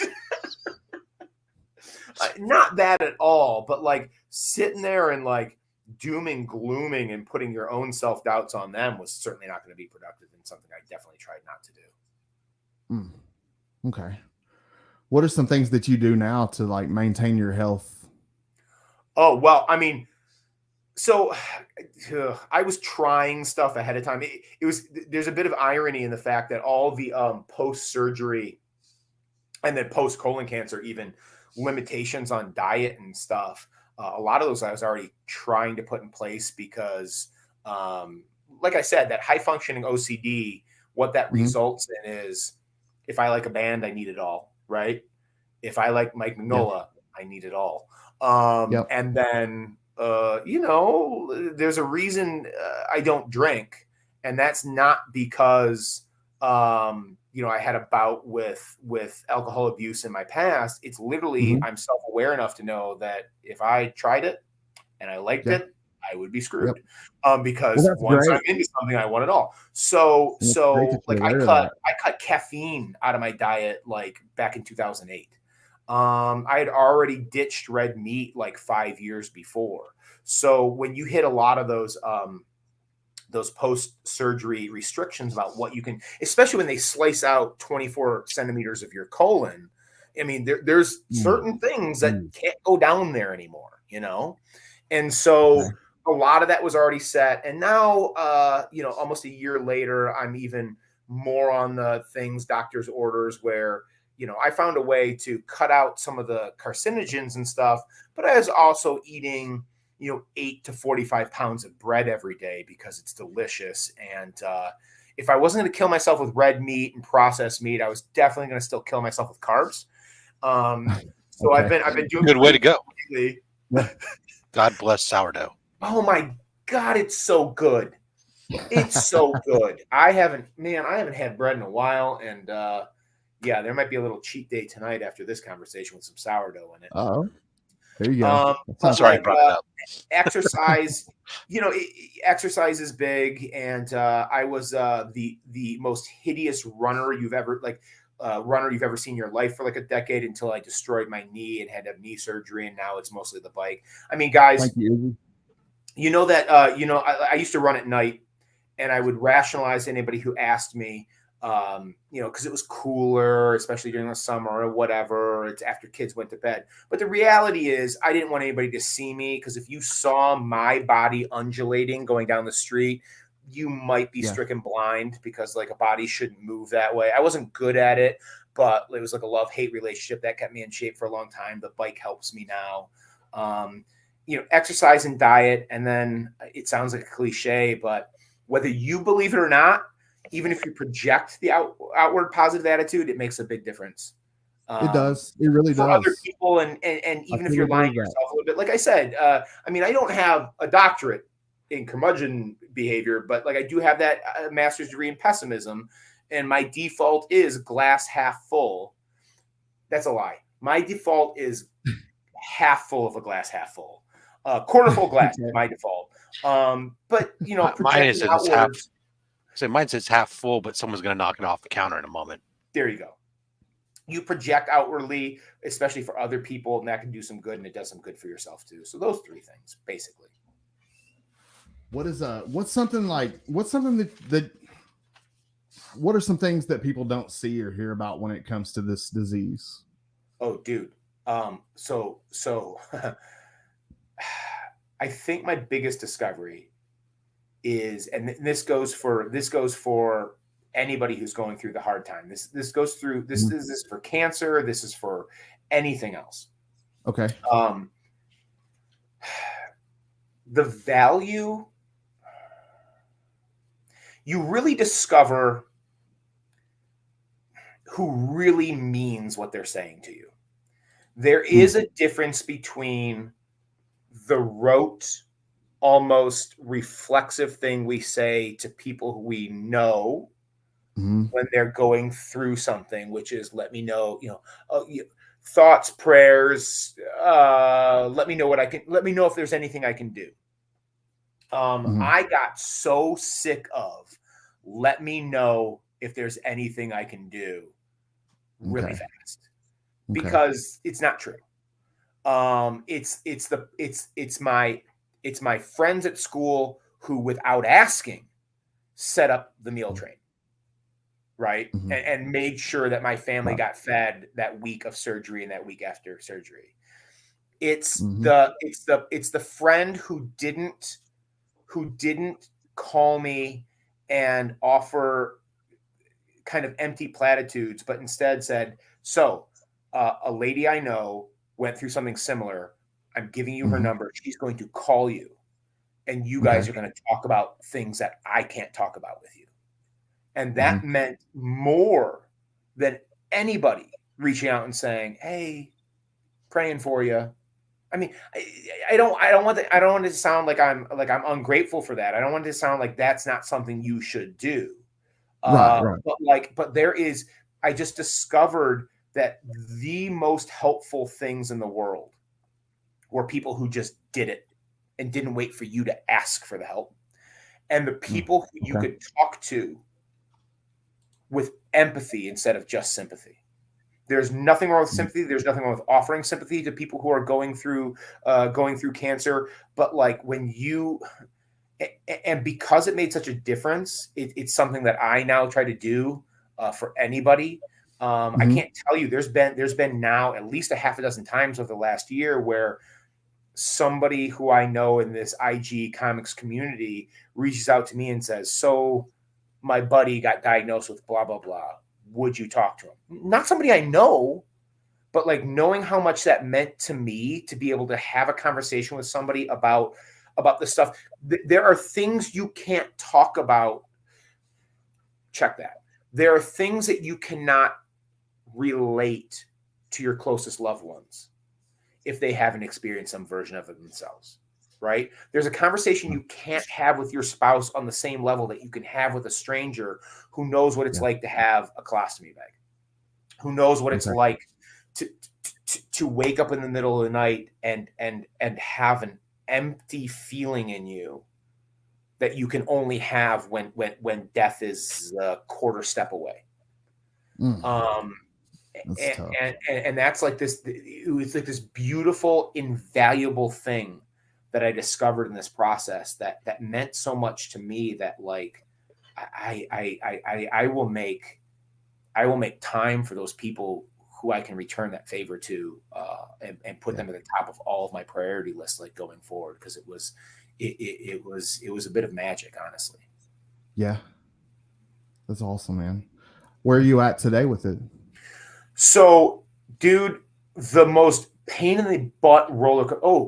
[SPEAKER 3] Not that at all. But like sitting there and like doom and glooming and putting your own self-doubts on them was certainly not going to be productive, and something I definitely tried not to do.
[SPEAKER 1] Okay. What are some things that you do now to like maintain your health?
[SPEAKER 3] Oh, well, I mean, so I was trying stuff ahead of time. There's a bit of irony in the fact that all the post-surgery and then post-colon cancer, even limitations on diet and stuff, a lot of those I was already trying to put in place because, like I said, that high-functioning OCD, what that results in is, if I like a band, I need it all, right? If I like Mike Mignola, I need it all. And then, there's a reason I don't drink. And that's not because You know, I had a bout with alcohol abuse in my past. It's literally, I'm self-aware enough to know that if I tried it and I liked it, I would be screwed. Because once I'm into something, I want it all. So like I cut caffeine out of my diet like back in 2008. I had already ditched red meat like 5 years before. So when you hit a lot of those post-surgery restrictions about what you can, especially when they slice out 24 centimeters of your colon. I mean, there's certain things that can't go down there anymore, you know? And so a lot of that was already set. And now, you know, almost a year later, I'm even more on the things, doctor's orders, where, you know, I found a way to cut out some of the carcinogens and stuff, but I was also eating, you know, 8 to 45 pounds of bread every day because it's delicious. And if I wasn't going to kill myself with red meat and processed meat, I was definitely going to still kill myself with carbs. So I've been doing
[SPEAKER 2] good way to go.
[SPEAKER 3] Lately.
[SPEAKER 2] God bless sourdough.
[SPEAKER 3] Oh my God, it's so good. It's so good. I haven't had bread in a while, and yeah, there might be a little cheat day tonight after this conversation with some sourdough in it.
[SPEAKER 1] Oh. There you go.
[SPEAKER 2] I'm sorry I brought it up.
[SPEAKER 3] Exercise, you know, exercise is big, and I was the most hideous runner you've ever seen in your life for like a decade until I destroyed my knee and had to have knee surgery, and now it's mostly the bike. I mean, guys, you know that I used to run at night, and I would rationalize anybody who asked me. You know, because it was cooler, especially during the summer or whatever. It's after kids went to bed. But the reality is I didn't want anybody to see me, because if you saw my body undulating going down the street, you might be stricken blind, because like a body shouldn't move that way. I wasn't good at it, but it was like a love-hate relationship that kept me in shape for a long time. The bike helps me now. You know, exercise and diet. And then it sounds like a cliche, but whether you believe it or not, even if you project the outward positive attitude, it makes a big difference.
[SPEAKER 1] It does. It really does.
[SPEAKER 3] For other people, and even if you're lying to yourself a little bit. Like I said, I mean, I don't have a doctorate in curmudgeon behavior, but like I do have that master's degree in pessimism, and my default is glass half full. That's a lie. My default is half full of a glass half full. Quarter full glass is my default. But you know,
[SPEAKER 2] mine is half. So mine says half full, but someone's going to knock it off the counter in a moment.
[SPEAKER 3] There you go. You project outwardly, especially for other people, and that can do some good, and it does some good for yourself too. So those three things, basically.
[SPEAKER 1] What are some things that people don't see or hear about when it comes to this disease?
[SPEAKER 3] Oh, dude. So I think my biggest discovery is, and this goes for anybody who's going through the hard time. This is for cancer. This is for anything else.
[SPEAKER 1] Okay.
[SPEAKER 3] The value, you really discover who really means what they're saying to you. There is a difference between the rote, almost reflexive thing we say to people who we know when they're going through something, which is, let me know, thoughts, prayers, let me know if there's anything I can do. I got so sick of, let me know if there's anything I can do really fast, because it's not true. It's my friends at school who, without asking, set up the meal train, right? And made sure that my family got fed that week of surgery and that week after surgery. It's the friend who didn't call me and offer kind of empty platitudes, but instead said, so a lady I know went through something similar. I'm giving you her number. She's going to call you, and you guys are going to talk about things that I can't talk about with you. And that meant more than anybody reaching out and saying, hey, praying for you. I mean, I don't want it to sound like I'm ungrateful for that. I don't want it to sound like that's not something you should do.
[SPEAKER 1] Right.
[SPEAKER 3] But I just discovered that the most helpful things in the world were people who just did it and didn't wait for you to ask for the help. And the people who you could talk to with empathy instead of just sympathy. There's nothing wrong with sympathy. There's nothing wrong with offering sympathy to people who are going through cancer. But like when you, and because it made such a difference, it's something that I now try to do for anybody. I can't tell you. There's been now at least a half a dozen times over the last year where somebody who I know in this IG comics community reaches out to me and says, "So my buddy got diagnosed with blah, blah, blah. Would you talk to him?" Not somebody I know, but like knowing how much that meant to me to be able to have a conversation with somebody about this stuff. There are things you can't talk about. Check that. There are things that you cannot relate to your closest loved ones if they haven't experienced some version of it themselves, right? There's a conversation you can't have with your spouse on the same level that you can have with a stranger who knows what it's like to have a colostomy bag, who knows what it's like to wake up in the middle of the night and have an empty feeling in you that you can only have when death is a quarter step away. And that's like this, it's like this beautiful, invaluable thing that I discovered in this process that meant so much to me that like I will make time for those people who I can return that favor to and put them at the top of all of my priority lists, like going forward, because it was a bit of magic, honestly.
[SPEAKER 1] Yeah, that's awesome, man. Where are you at today with it?
[SPEAKER 3] So, dude, the most pain in the butt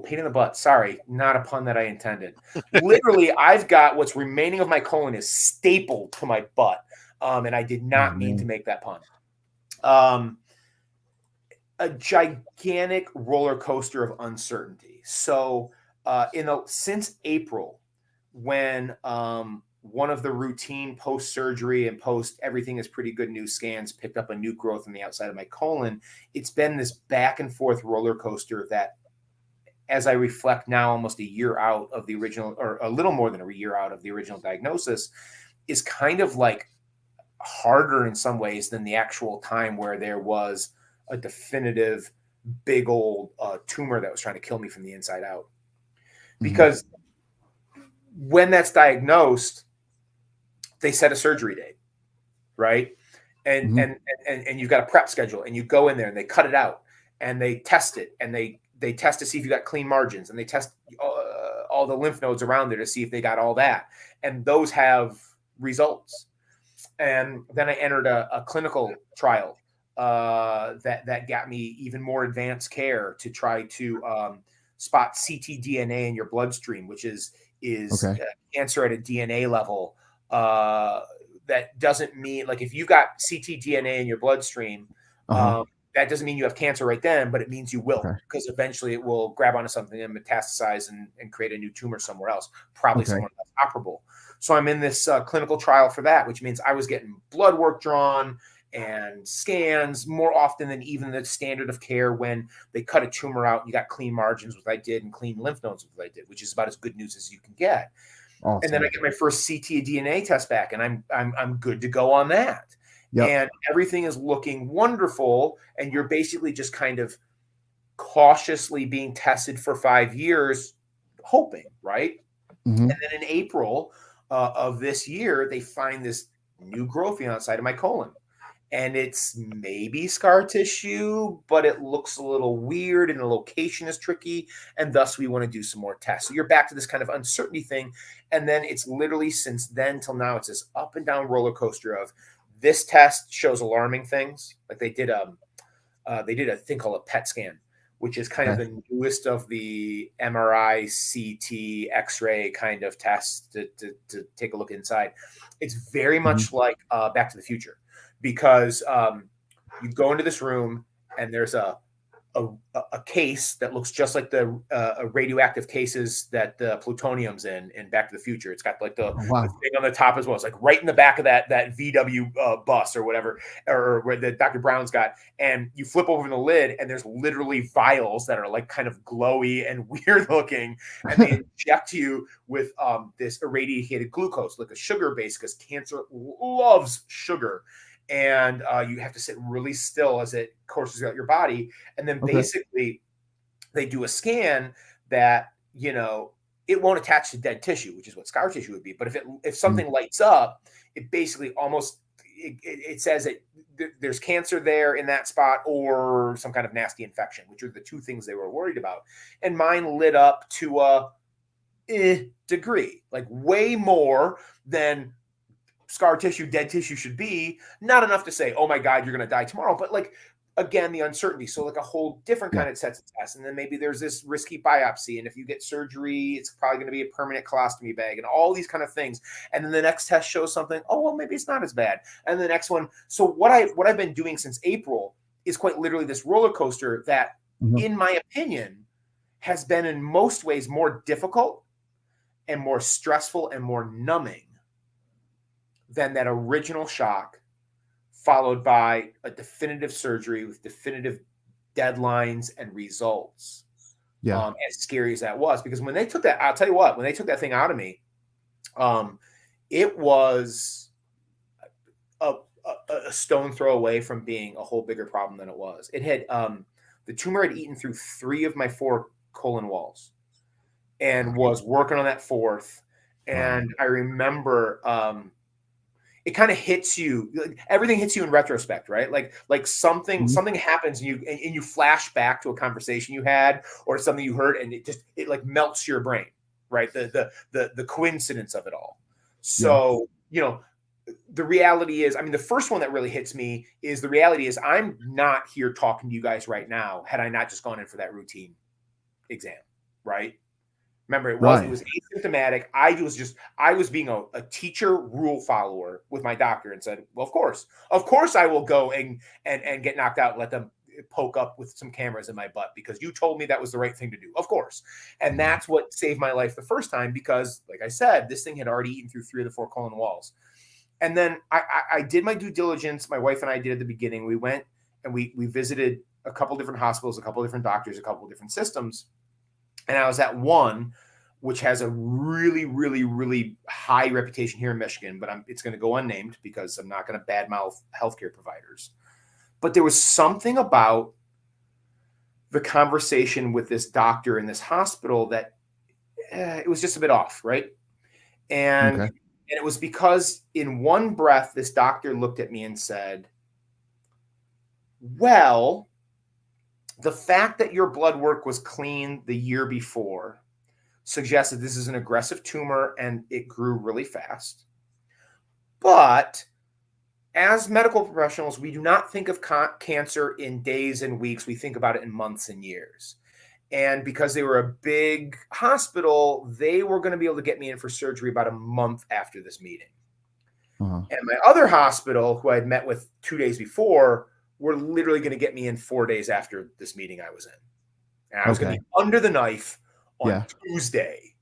[SPEAKER 3] pain in the butt. Sorry, not a pun that I intended. Literally, I've got what's remaining of my colon is stapled to my butt. And I did not mean to make that pun. A gigantic roller coaster of uncertainty. So, since April, when one of the routine post-surgery and post everything is pretty good news scans picked up a new growth on the outside of my colon, it's been this back and forth roller coaster that, as I reflect now, almost a year out of the original, or a little more than a year out of the original diagnosis, is kind of like harder in some ways than the actual time where there was a definitive big old tumor that was trying to kill me from the inside out. Because when that's diagnosed, they set a surgery date, right? And you've got a prep schedule, and you go in there and they cut it out and they test it, and they test to see if you got clean margins, and they test all the lymph nodes around there to see if they got all that, and those have results. And then I entered a clinical trial that got me even more advanced care to try to spot ctDNA in your bloodstream, which is cancer at a DNA level. That doesn't mean, like, if you've got ctDNA in your bloodstream, that doesn't mean you have cancer right then, but it means you will, because eventually it will grab onto something and metastasize and create a new tumor somewhere else, probably somewhere less operable. So I'm in this clinical trial for that, which means I was getting blood work drawn and scans more often than even the standard of care when they cut a tumor out and you got clean margins, which I did, and clean lymph nodes, which I did, which is about as good news as you can get. Awesome. And then I get my first ctDNA test back, and I'm good to go on that. Yep. And everything is looking wonderful, and you're basically just kind of cautiously being tested for 5 years, hoping, right? And then in April of this year, they find this new growth outside of my colon. And it's maybe scar tissue, but it looks a little weird and the location is tricky. And thus we want to do some more tests. So you're back to this kind of uncertainty thing. And then it's literally since then till now, it's this up and down roller coaster of this test shows alarming things. Like they did a thing called a PET scan, which is kind of the newest of the MRI, CT, X-ray kind of tests to take a look inside. It's very much like Back to the Future. Because you go into this room and there's a a case that looks just like the radioactive cases that the plutonium's in Back to the Future. It's got like the thing on the top as well. It's like right in the back of that VW bus or whatever, or where the Dr. Brown's got. And you flip over the lid, and there's literally vials that are like kind of glowy and weird looking, and they inject you with this irradiated glucose, like a sugar base, because cancer loves sugar. And you have to sit really still as it courses out your body. And then basically they do a scan that, you know, it won't attach to dead tissue, which is what scar tissue would be. But if something lights up, it basically almost, it says that there's cancer there in that spot or some kind of nasty infection, which are the two things they were worried about. And mine lit up to a degree, like way more than scar tissue, dead tissue should be. Not enough to say, oh my God, you're going to die tomorrow. But like, again, the uncertainty. So like a whole different kind of sets of tests. And then maybe there's this risky biopsy. And if you get surgery, it's probably going to be a permanent colostomy bag and all these kind of things. And then the next test shows something. Oh, well, maybe it's not as bad. And the next one. So what I've been doing since April is quite literally this roller coaster that, in my opinion, has been in most ways more difficult and more stressful and more numbing than that original shock, followed by a definitive surgery with definitive deadlines and results. Yeah. As scary as that was, because when they took that, I'll tell you what, when they took that thing out of me, it was a stone throw away from being a whole bigger problem than it was. It had, the tumor had eaten through 3 of my 4 colon walls and was working on that 4th. And I remember, it kind of hits you. Everything hits you in retrospect, right? Like something happens and you flash back to a conversation you had or something you heard, and it like melts your brain, right? The coincidence of it all. So you know, the reality is, I mean, the first one that really hits me is the reality is I'm not here talking to you guys right now had I not just gone in for that routine exam, right? Remember, it was asymptomatic. I was being a teacher rule follower with my doctor and said, well, of course I will go and get knocked out and let them poke up with some cameras in my butt because you told me that was the right thing to do. Of course. And that's what saved my life the first time, because like I said, this thing had already eaten through 3 of the 4 colon walls. And then I did my due diligence. My wife and I did at the beginning. We went and we visited a couple different hospitals, a couple different doctors, a couple different systems. And I was at one, which has a really, really, really high reputation here in Michigan, but it's going to go unnamed because I'm not going to badmouth healthcare providers. But there was something about the conversation with this doctor in this hospital that it was just a bit off, right? And it was because in one breath, this doctor looked at me and said, well, the fact that your blood work was clean the year before suggests that this is an aggressive tumor and it grew really fast. But as medical professionals, we do not think of cancer in days and weeks. We think about it in months and years. And because they were a big hospital, they were going to be able to get me in for surgery about a month after this meeting. And my other hospital, who I had met with 2 days before, were literally going to get me in 4 days after this meeting I was in. And I was going to be under the knife on Tuesday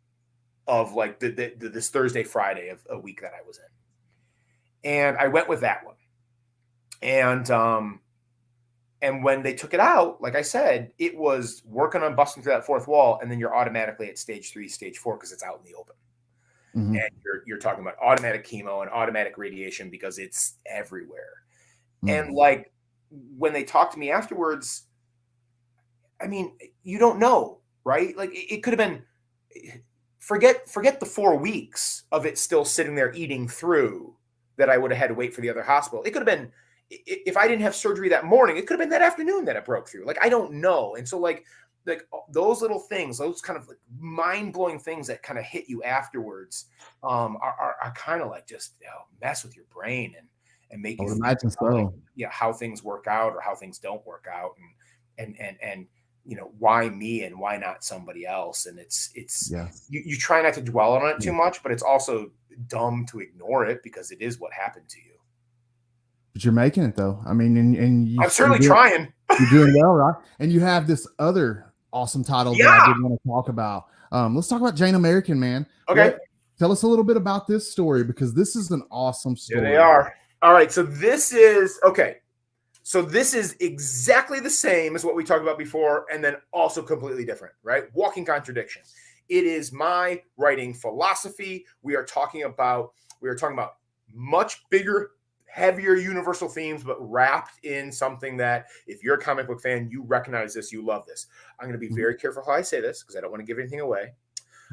[SPEAKER 3] of like this Thursday, Friday of a week that I was in. And I went with that one. And when they took it out, like I said, it was working on busting through that 4th wall. And then you're automatically at stage 3, stage 4, because it's out in the open. And you're talking about automatic chemo and automatic radiation because it's everywhere. And like, when they talked to me afterwards, I mean, you don't know, right? Like it could have been, forget the 4 weeks of it still sitting there eating through that I would have had to wait for the other hospital. It could have been, if I didn't have surgery that morning, it could have been that afternoon that it broke through. Like, I don't know. And so like those little things, those kind of like mind-blowing things that kind of hit you afterwards are kind of like just, you know, mess with your brain and make you
[SPEAKER 1] imagine so.
[SPEAKER 3] Like, how things work out or how things don't work out, and you know, why me and why not somebody else? And it's you try not to dwell on it too much, but it's also dumb to ignore it because it is what happened to you.
[SPEAKER 1] But you're making it though. I mean, and
[SPEAKER 3] I'm certainly trying.
[SPEAKER 1] You're doing well, right? And you have this other awesome title that I did want to talk about. Let's talk about Jane American, man.
[SPEAKER 3] Okay.
[SPEAKER 1] Tell us a little bit about this story, because this is an awesome story.
[SPEAKER 3] Here they are. All right. So this is okay. So this is exactly the same as what we talked about before, and then also completely different, right? Walking contradiction. It is my writing philosophy. We are talking about much bigger, heavier universal themes, but wrapped in something that, if you're a comic book fan, you recognize this, you love this. I'm going to be very careful how I say this because I don't want to give anything away.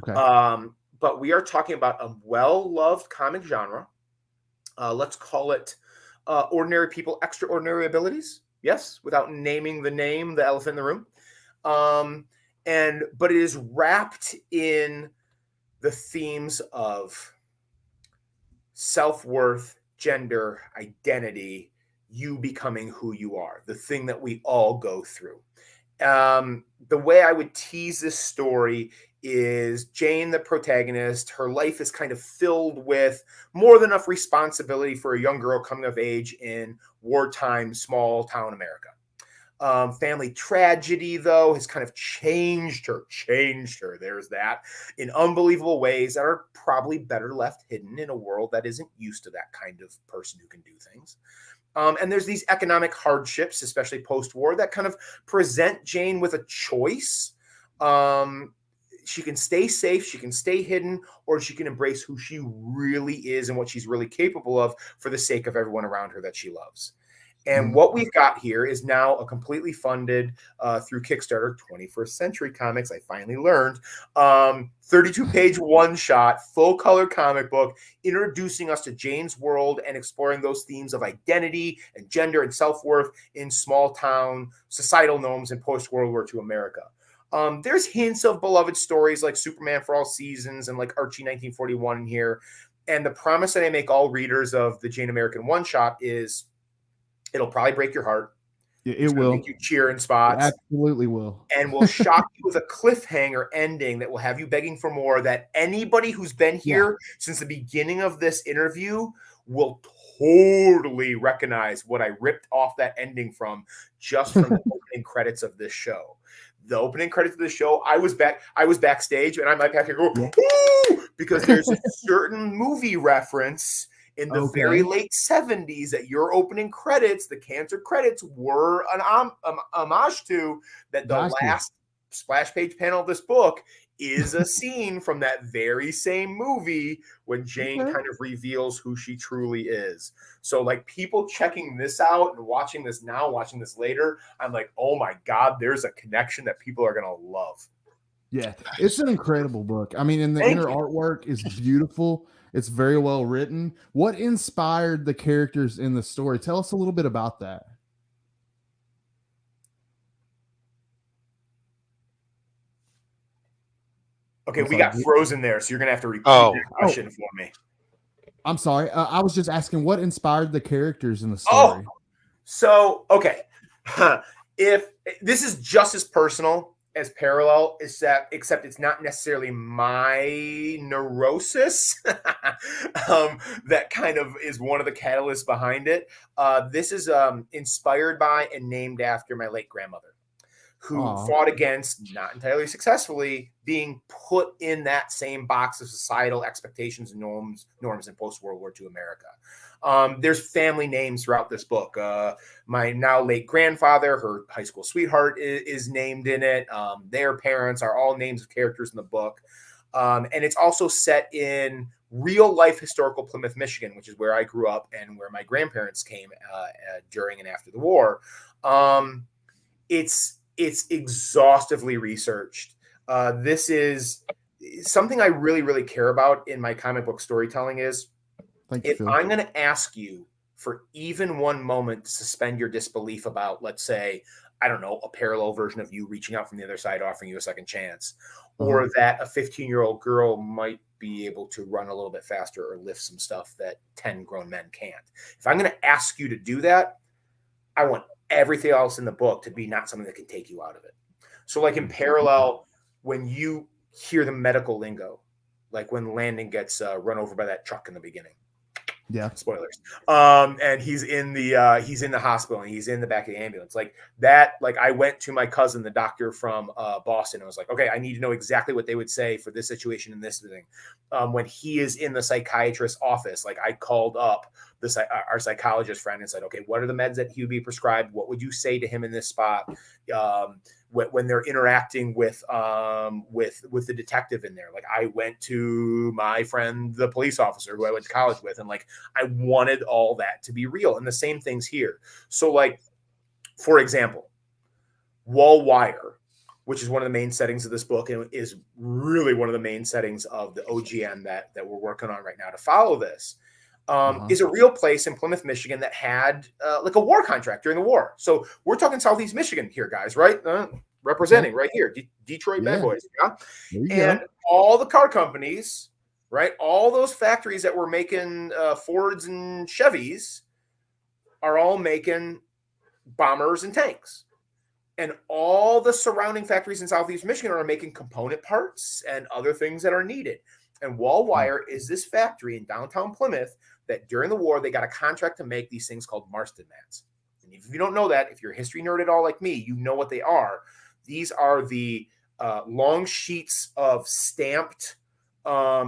[SPEAKER 3] Okay. But we are talking about a well-loved comic genre. Let's call it ordinary people, extraordinary abilities. Yes, without naming the elephant in the room. But it is wrapped in the themes of self-worth, gender, identity, you becoming who you are, the thing that we all go through. The way I would tease this story is Jane, the protagonist, her life is kind of filled with more than enough responsibility for a young girl coming of age in wartime, small town America. Family tragedy, though, has kind of changed her. There's that in unbelievable ways that are probably better left hidden in a world that isn't used to that kind of person who can do things. And there's these economic hardships, especially post-war, that kind of present Jane with a choice. She can stay safe, she can stay hidden, or she can embrace who she really is and what she's really capable of for the sake of everyone around her that she loves. And what we've got here is now a completely funded through Kickstarter, 21st Century Comics, I finally learned, 32-page one-shot, full-color comic book introducing us to Jane's world and exploring those themes of identity and gender and self-worth in small-town societal norms in post-World War II America. There's hints of beloved stories like Superman for All Seasons and like Archie 1941 in here. And the promise that I make all readers of the Jane American one-shot is it'll probably break your heart.
[SPEAKER 1] Yeah, it will
[SPEAKER 3] make you cheer in spots.
[SPEAKER 1] It absolutely will.
[SPEAKER 3] And will shock you with a cliffhanger ending that will have you begging for more, that anybody who's been here since the beginning of this interview will totally recognize what I ripped off that ending from just from the opening credits of this show. The opening credits of the show, I was backstage, and I'm like back here go, ooh, because there's a certain movie reference in the very late 70s that your opening credits, the Cancer credits, were an homage to, that the last splash page panel of this book is a scene from that very same movie when Jane kind of reveals who she truly is. So like people checking this out and watching this now, watching this later, I'm like, oh my God, there's a connection that people are going to love.
[SPEAKER 1] Yeah, it's an incredible book. I mean, and the inner artwork is beautiful. It's very well written. What inspired the characters in the story? Tell us a little bit about that.
[SPEAKER 3] Okay, we got frozen there, so you're going to have to repeat your question for me.
[SPEAKER 1] I'm sorry. I was just asking what inspired the characters in the story.
[SPEAKER 3] So, okay. If this is just as personal as Parallel, except it's not necessarily my neurosis that kind of is one of the catalysts behind it. This is inspired by and named after my late grandmother, who fought against, not entirely successfully, being put in that same box of societal expectations and norms in post-World War II America. There's family names throughout this book. My now late grandfather, her high school sweetheart, is named in it. Their parents are all names of characters in the book. And it's also set in real life historical Plymouth, Michigan, which is where I grew up and where my grandparents came during and after the war. It's exhaustively researched. This is something I really, really care about in my comic book storytelling is, if I'm going to ask you for even one moment to suspend your disbelief about, let's say, I don't know, a parallel version of you reaching out from the other side, offering you a second chance, or that a 15-year-old girl might be able to run a little bit faster or lift some stuff that 10 grown men can't. If I'm going to ask you to do that, I want everything else in the book to be not something that can take you out of it. So like in Parallel, when you hear the medical lingo, like when Landon gets run over by that truck in the beginning,
[SPEAKER 1] Yeah.
[SPEAKER 3] Spoilers. And he's in the hospital and he's in the back of the ambulance. Like that, like I went to my cousin, the doctor from Boston, and I was like, okay, I need to know exactly what they would say for this situation and this thing. When he is in the psychiatrist's office, like I called up our psychologist friend and said, okay, what are the meds that he would be prescribed? What would you say to him in this spot? When they're interacting with the detective in there. Like I went to my friend, the police officer who I went to college with, and like I wanted all that to be real. And the same things here. So like, for example, wall wire, which is one of the main settings of this book and is really one of the main settings of the OGN that we're working on right now to follow this, is a real place in Plymouth, Michigan that had like a war contract during the war. So we're talking Southeast Michigan here, guys, right? Representing right here, Detroit bad boys. Yeah. And all the car companies, right? All those factories that were making Fords and Chevys are all making bombers and tanks. And all the surrounding factories in Southeast Michigan are making component parts and other things that are needed. And Wall Wire is this factory in downtown Plymouth that during the war, they got a contract to make these things called Marston mats. And if you don't know that, if you're a history nerd at all like me, you know what they are. These are the long sheets of stamped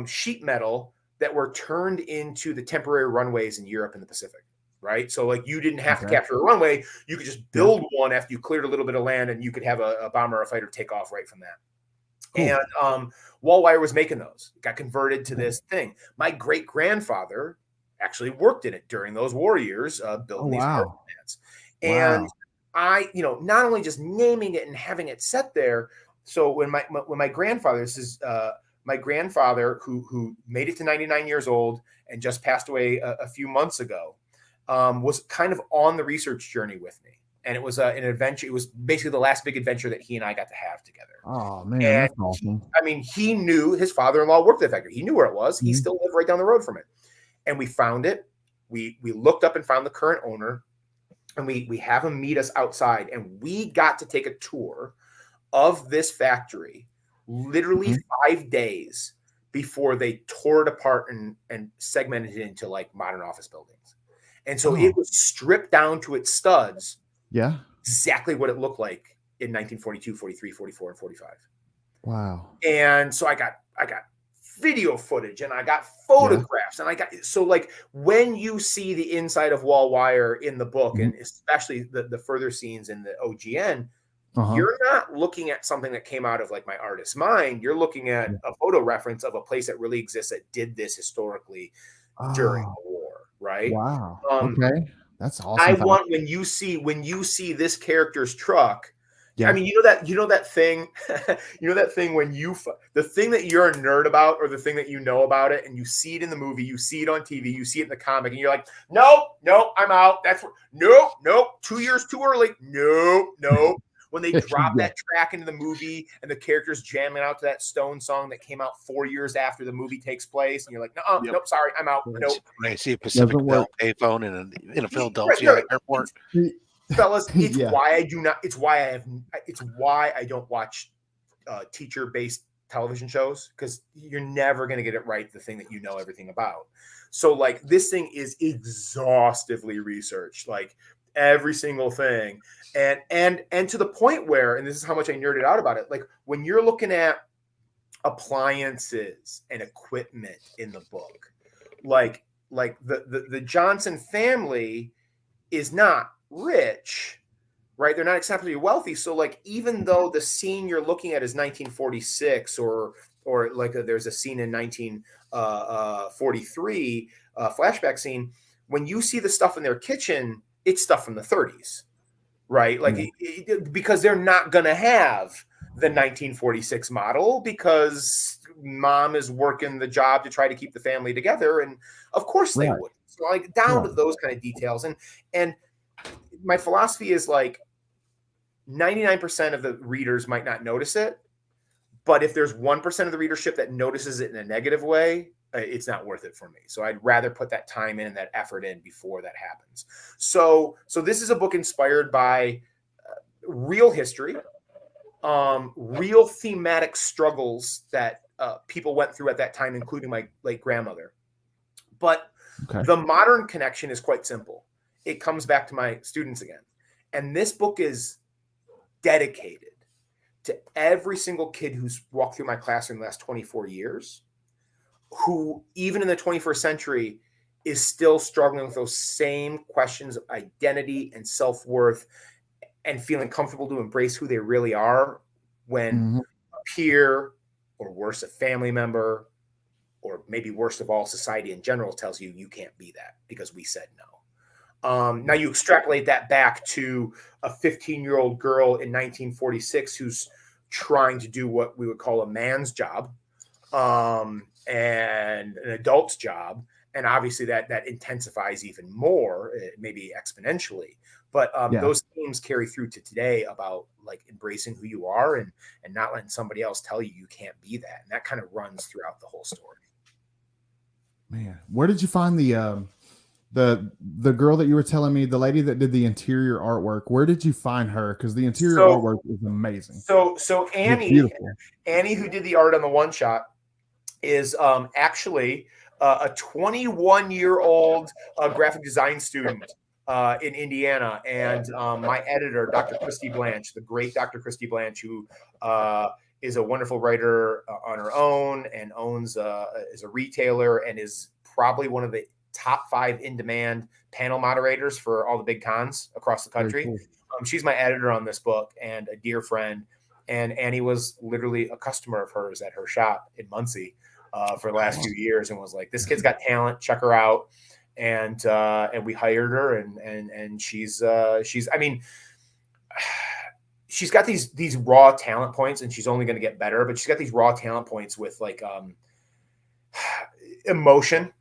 [SPEAKER 3] sheet metal that were turned into the temporary runways in Europe and the Pacific, right? So like you didn't have to capture a runway. You could just build one after you cleared a little bit of land and you could have a bomber or a fighter take off right from that. Cool. And Wall Wire was making those. It got converted to this thing. My great-grandfather actually worked in it during those war years, building these mats. And I, not only just naming it and having it set there. So when my grandfather, this is my grandfather who made it to 99 years old and just passed away a few months ago, was kind of on the research journey with me. And it was an adventure. It was basically the last big adventure that he and I got to have together.
[SPEAKER 1] Oh, man, that's awesome.
[SPEAKER 3] He knew his father-in-law worked at the factory. He knew where it was. He still lived right down the road from it. And we found it. We looked up and found the current owner. And we have him meet us outside. And we got to take a tour of this factory literally 5 days before they tore it apart and segmented it into like modern office buildings. And so it was stripped down to its studs.
[SPEAKER 1] Yeah.
[SPEAKER 3] Exactly what it looked like in 1942, 43, 44, and 45.
[SPEAKER 1] Wow.
[SPEAKER 3] And so I got video footage and I got photographs and so like when you see the inside of Wall Wire in the book and especially the further scenes in the OGN, you're not looking at something that came out of like my artist's mind. You're looking at a photo reference of a place that really exists that did this historically during the war, right?
[SPEAKER 1] Wow. Okay. That's awesome.
[SPEAKER 3] I want when you see this character's truck. Yeah. I mean, you know that thing, when the thing that you're a nerd about or the thing that you know about it and you see it in the movie, you see it on TV, you see it in the comic and you're like, nope, I'm out. Nope. 2 years too early. Nope. When they drop that track into the movie and the character's jamming out to that Stone song that came out 4 years after the movie takes place, and you're like, nope, sorry, I'm out. Nope.
[SPEAKER 2] When I see a Pacific Bell payphone in a Philadelphia airport,
[SPEAKER 3] fellas, it's why I do not. It's why I don't watch teacher-based television shows because you're never going to get it right. The thing that you know everything about. So like this thing is exhaustively researched, like every single thing. And to the point where, and this is how much I nerded out about it, like when you're looking at appliances and equipment in the book, like the Johnson family is not rich, right? They're not exceptionally wealthy. So like, even though the scene you're looking at is 1946 or like there's a scene in 1943 flashback scene, when you see the stuff in their kitchen, it's stuff from the 30s. Right. Like because they're not going to have the 1946 model because mom is working the job to try to keep the family together. And of course they would. So like down to those kind of details. And my philosophy is like 99% of the readers might not notice it. But if there's 1% of the readership that notices it in a negative way, it's not worth it for me. So I'd rather put that time in and that effort in before that happens. So this is a book inspired by real history, real thematic struggles that people went through at that time, including my late grandmother. But
[SPEAKER 1] Okay.
[SPEAKER 3] the modern connection is quite simple. It comes back to my students again. And this book is dedicated to every single kid who's walked through my classroom the last 24 years, who even in the 21st century is still struggling with those same questions of identity and self-worth and feeling comfortable to embrace who they really are when a peer, or worse, a family member, or maybe worst of all, society in general tells you you can't be that because we said no. Now you extrapolate that back to a 15-year-old girl in 1946 who's trying to do what we would call a man's job and an adult's job. And obviously that intensifies even more, maybe exponentially. But those themes carry through to today about like embracing who you are and not letting somebody else tell you you can't be that. And that kind of runs throughout the whole story.
[SPEAKER 1] Man, where did you find the girl that you were telling me, the lady that did the interior artwork? Where did you find her? Because the interior artwork is amazing.
[SPEAKER 3] So Annie, who did the art on the one shot, is actually a 21-year-old graphic design student in Indiana, and my editor, Dr. Christy Blanche, the great Dr. Christy Blanche, who is a wonderful writer on her own and owns is a retailer and is probably one of the top 5 in-demand panel moderators for all the big cons across the country. Cool. She's my editor on this book and a dear friend. And Annie was literally a customer of hers at her shop in Muncie for the last few years, and was like, "This kid's got talent. Check her out." And we hired her, and she's I mean, she's got these raw talent points, and she's only going to get better. But she's got these raw talent points with like emotion.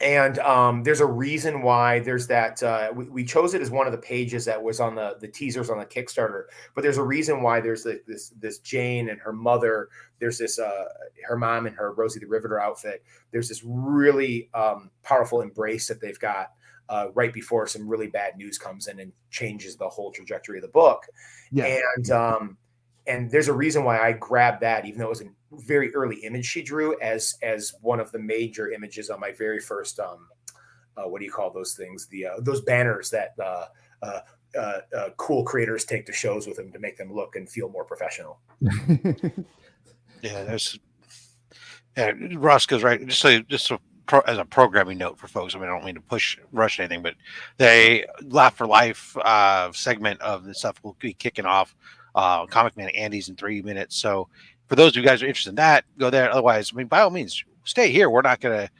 [SPEAKER 3] And there's a reason why there's that. We chose it as one of the pages that was on the teasers on the Kickstarter. But there's a reason why there's this Jane and her mother. There's this her mom in her Rosie the Riveter outfit. There's this really powerful embrace that they've got right before some really bad news comes in and changes the whole trajectory of the book. Yeah. And there's a reason why I grabbed that, even though it was a very early image she drew as one of the major images on my very first what do you call those things, those banners that cool creators take to shows with them to make them look and feel more professional.
[SPEAKER 2] Roscoe's right. Just as a programming note for folks, I mean, I don't mean to rush anything, but they Laugh for Life segment of the stuff will be kicking off Comic Man Andy's in 3 minutes. So for those of you guys who are interested in that, go there. Otherwise, I mean, by all means, stay here. We're not going to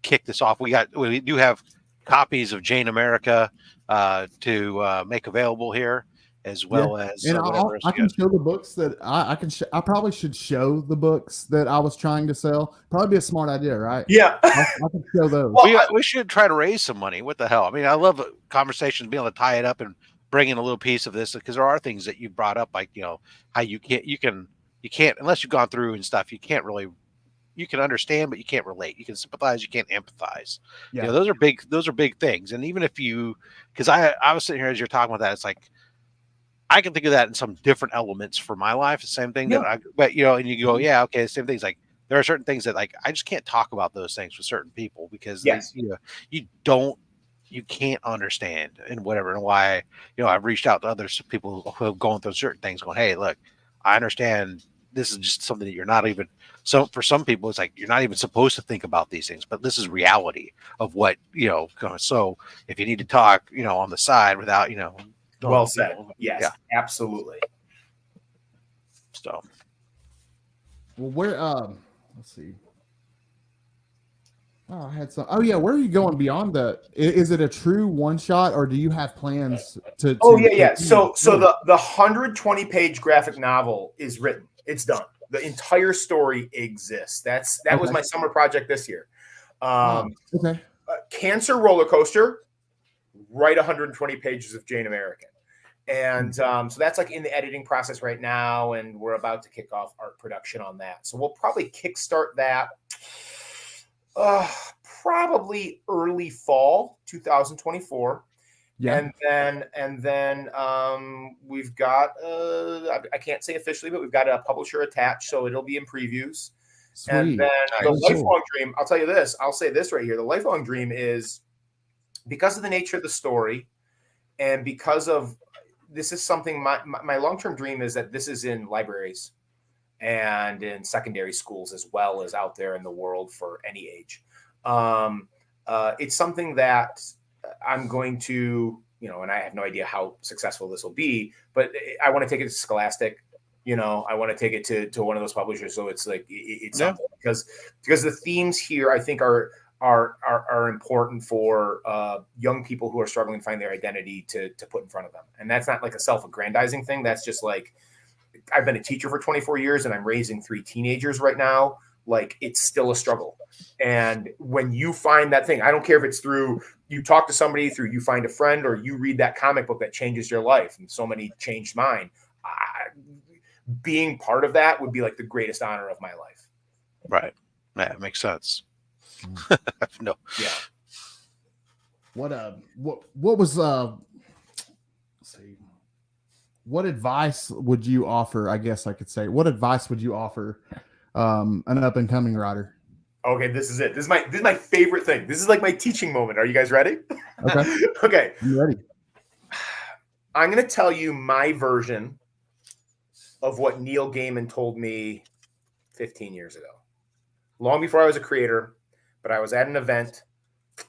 [SPEAKER 2] kick this off. We do have copies of Jane America to make available here, as well as
[SPEAKER 1] and I can show the books that I can. I probably should show the books that I was trying to sell. Probably be a smart idea, right?
[SPEAKER 3] Yeah,
[SPEAKER 1] I can show those.
[SPEAKER 2] We should try to raise some money. What the hell? I mean, I love conversations, being able to tie it up and bring in a little piece of this, because there are things that you brought up, like, you know, how you can't unless you've gone through and stuff. You can't really. You can understand, but you can't relate. You can sympathize, you can't empathize. Yeah, you know, those are big things. And even if because I was sitting here as you're talking about that, it's like I can think of that in some different elements for my life. The same thing but you know, and you go, yeah, okay, the same things. Like there are certain things that like I just can't talk about those things with certain people because you can't understand and whatever, and why, you know, I've reached out to other people who have gone through certain things, going, hey, look, I understand. This is just something that you're not even. So for some people, it's like you're not even supposed to think about these things, but this is reality of what, you know. So if you need to talk, you know, on the side without, you know.
[SPEAKER 3] Well said. Yes, yeah. Absolutely.
[SPEAKER 2] So,
[SPEAKER 1] well, where? Let's see. Oh, I had some. Oh yeah, where are you going beyond the? Is it a true one shot, or do you have plans to?
[SPEAKER 3] Oh yeah. So the 120-page graphic novel is written. It's done. The entire story exists. That was my summer project this year. Cancer roller coaster. Write 120 pages of Jane American. And so that's like in the editing process right now, and we're about to kick off art production on that. So we'll probably kickstart that probably early fall 2024. Yeah. And then we've got I can't say officially, but we've got a publisher attached, so it'll be in previews. And
[SPEAKER 1] Sweet.
[SPEAKER 3] then the
[SPEAKER 1] Very cool.
[SPEAKER 3] lifelong dream, I'll tell you this, I'll say this right here. The lifelong dream is because of the nature of the story and because of this is something my long-term dream is that this is in libraries and in secondary schools as well as out there in the world for any age. It's something that I'm going to, and I have no idea how successful this will be, but I want to take it to Scholastic. I want to take it to one of those publishers. So it's like it's something because the themes here I think are important for young people who are struggling to find their identity to put in front of them. And that's not like a self-aggrandizing thing. That's just like, I've been a teacher for 24 years and I'm raising 3 teenagers right now. Like it's still a struggle. And when you find that thing, I don't care if it's through you talk to somebody, through you find a friend, or you read that comic book that changes your life. And so many changed mine. Being part of that would be like the greatest honor of my life.
[SPEAKER 2] Right. Yeah, it makes sense. No.
[SPEAKER 3] Yeah.
[SPEAKER 1] What was let's see. What advice would you offer? I guess I could say, what advice would you offer an up and coming writer?
[SPEAKER 3] Okay, this is it. This is my favorite thing. This is like my teaching moment. Are you guys ready?
[SPEAKER 1] Okay.
[SPEAKER 3] Okay.
[SPEAKER 1] I'm ready.
[SPEAKER 3] I'm going to tell you my version of what Neil Gaiman told me 15 years ago. Long before I was a creator, but I was at an event.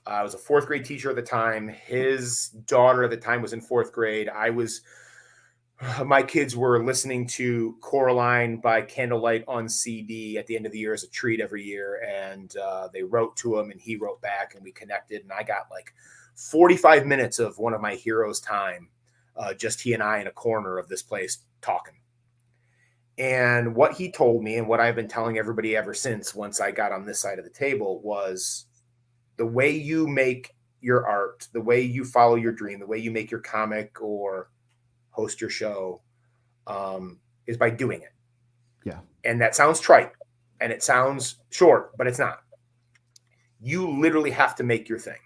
[SPEAKER 3] I was a 4th grade teacher at the time. His daughter at the time was in 4th grade. My kids were listening to Coraline by candlelight on CD at the end of the year as a treat every year. And they wrote to him and he wrote back and we connected. And I got like 45 minutes of one of my heroes' time, just he and I in a corner of this place talking. And what he told me and what I've been telling everybody ever since, once I got on this side of the table, was the way you make your art, the way you follow your dream, the way you make your comic or host your show is by doing it.
[SPEAKER 1] Yeah.
[SPEAKER 3] And that sounds trite and it sounds short, but it's not. You literally have to make your thing.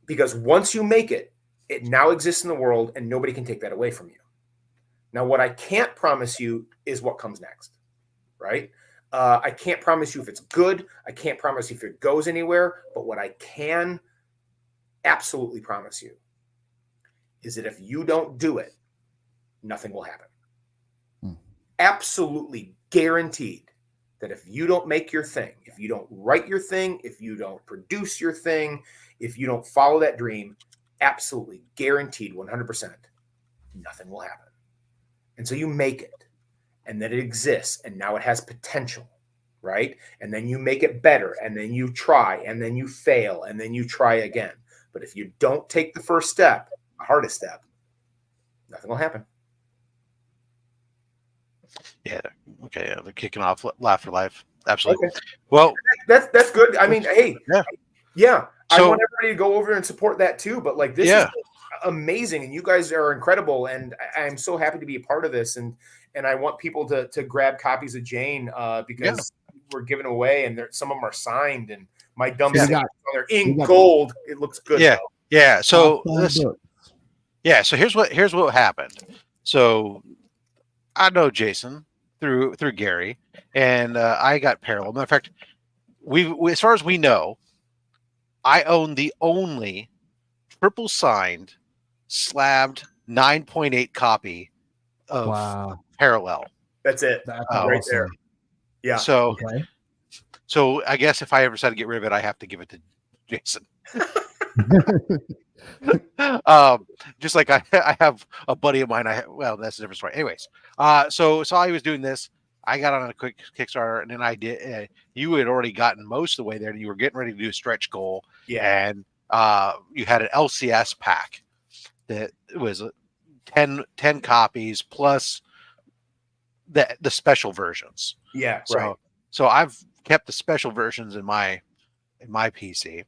[SPEAKER 3] Because once you make it, it now exists in the world and nobody can take that away from you. Now, what I can't promise you is what comes next, right? I can't promise you if it's good. I can't promise you if it goes anywhere. But what I can absolutely promise you is that if you don't do it, nothing will happen. Absolutely guaranteed that if you don't make your thing, if you don't write your thing, if you don't produce your thing, if you don't follow that dream, absolutely guaranteed 100%, nothing will happen. And so you make it, and then it exists, and now it has potential, right? And then you make it better, and then you try, and then you fail, and then you try again. But if you don't take the first step, the hardest step, nothing will happen.
[SPEAKER 2] Yeah. Okay. Yeah, they're kicking off Laugh for Life. Absolutely.
[SPEAKER 3] Okay.
[SPEAKER 2] Well,
[SPEAKER 3] that's good. I mean, hey, yeah.
[SPEAKER 2] So,
[SPEAKER 3] I want everybody to go over and support that too. But like this is amazing, and you guys are incredible, and I'm so happy to be a part of this. And I want people to grab copies of Jane because we're giving away, and some of them are signed, and my dumb they're in gold. It looks good.
[SPEAKER 2] Yeah,
[SPEAKER 3] though.
[SPEAKER 2] yeah. So so here's what happened. So I know Jason through Gary, and I got Parallel. Matter of fact, we as far as we know, I own the only triple signed, slabbed 9.8 copy of Parallel.
[SPEAKER 3] That's it.
[SPEAKER 1] That's
[SPEAKER 3] right
[SPEAKER 1] awesome.
[SPEAKER 3] there. Yeah.
[SPEAKER 2] So so I guess if I ever decide to get rid of it, I have to give it to Jason. Just like I have a buddy of mine. Well, that's a different story. Anyways, so I was doing this. I got on a quick Kickstarter, and then I did. You had already gotten most of the way there, and you were getting ready to do a stretch goal.
[SPEAKER 3] Yeah.
[SPEAKER 2] And you had an LCS pack that was 10 PC plus the special versions.
[SPEAKER 3] Yeah.
[SPEAKER 2] So I've kept the special versions in my PC,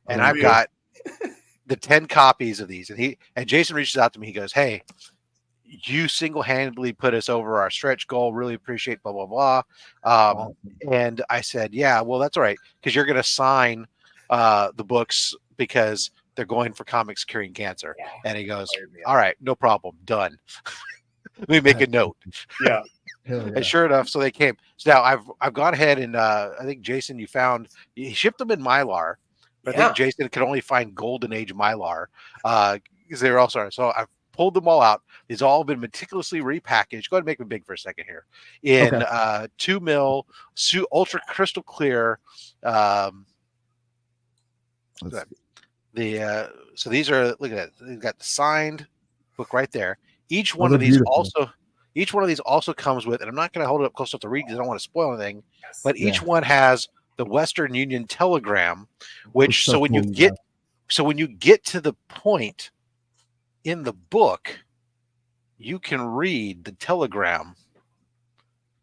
[SPEAKER 2] and I've got the 10 copies of these. And Jason reaches out to me. He goes, "Hey, you single-handedly put us over our stretch goal. Really appreciate blah, blah, blah." And I said, "Yeah, well, that's all right. Because you're going to sign the books because they're going for Comics Curing Cancer." And he goes, "All right, no problem. Done." Let me make a note.
[SPEAKER 3] Yeah.
[SPEAKER 1] Hell yeah.
[SPEAKER 2] And sure enough, so they came. So now I've gone ahead and I think Jason, he shipped them in Mylar, but I think Jason could only find Golden Age Mylar because they were also. So I've pulled them all out. These all been meticulously repackaged. Go ahead and make them big for a second here. In 2 mil, ultra crystal clear. So these are, look at that. They've got the signed book right there. Each one of these also comes with, and I'm not going to hold it up close enough to read because I don't want to spoil anything. But each one has the Western Union telegram, which so when you get to the point in the book, you can read the telegram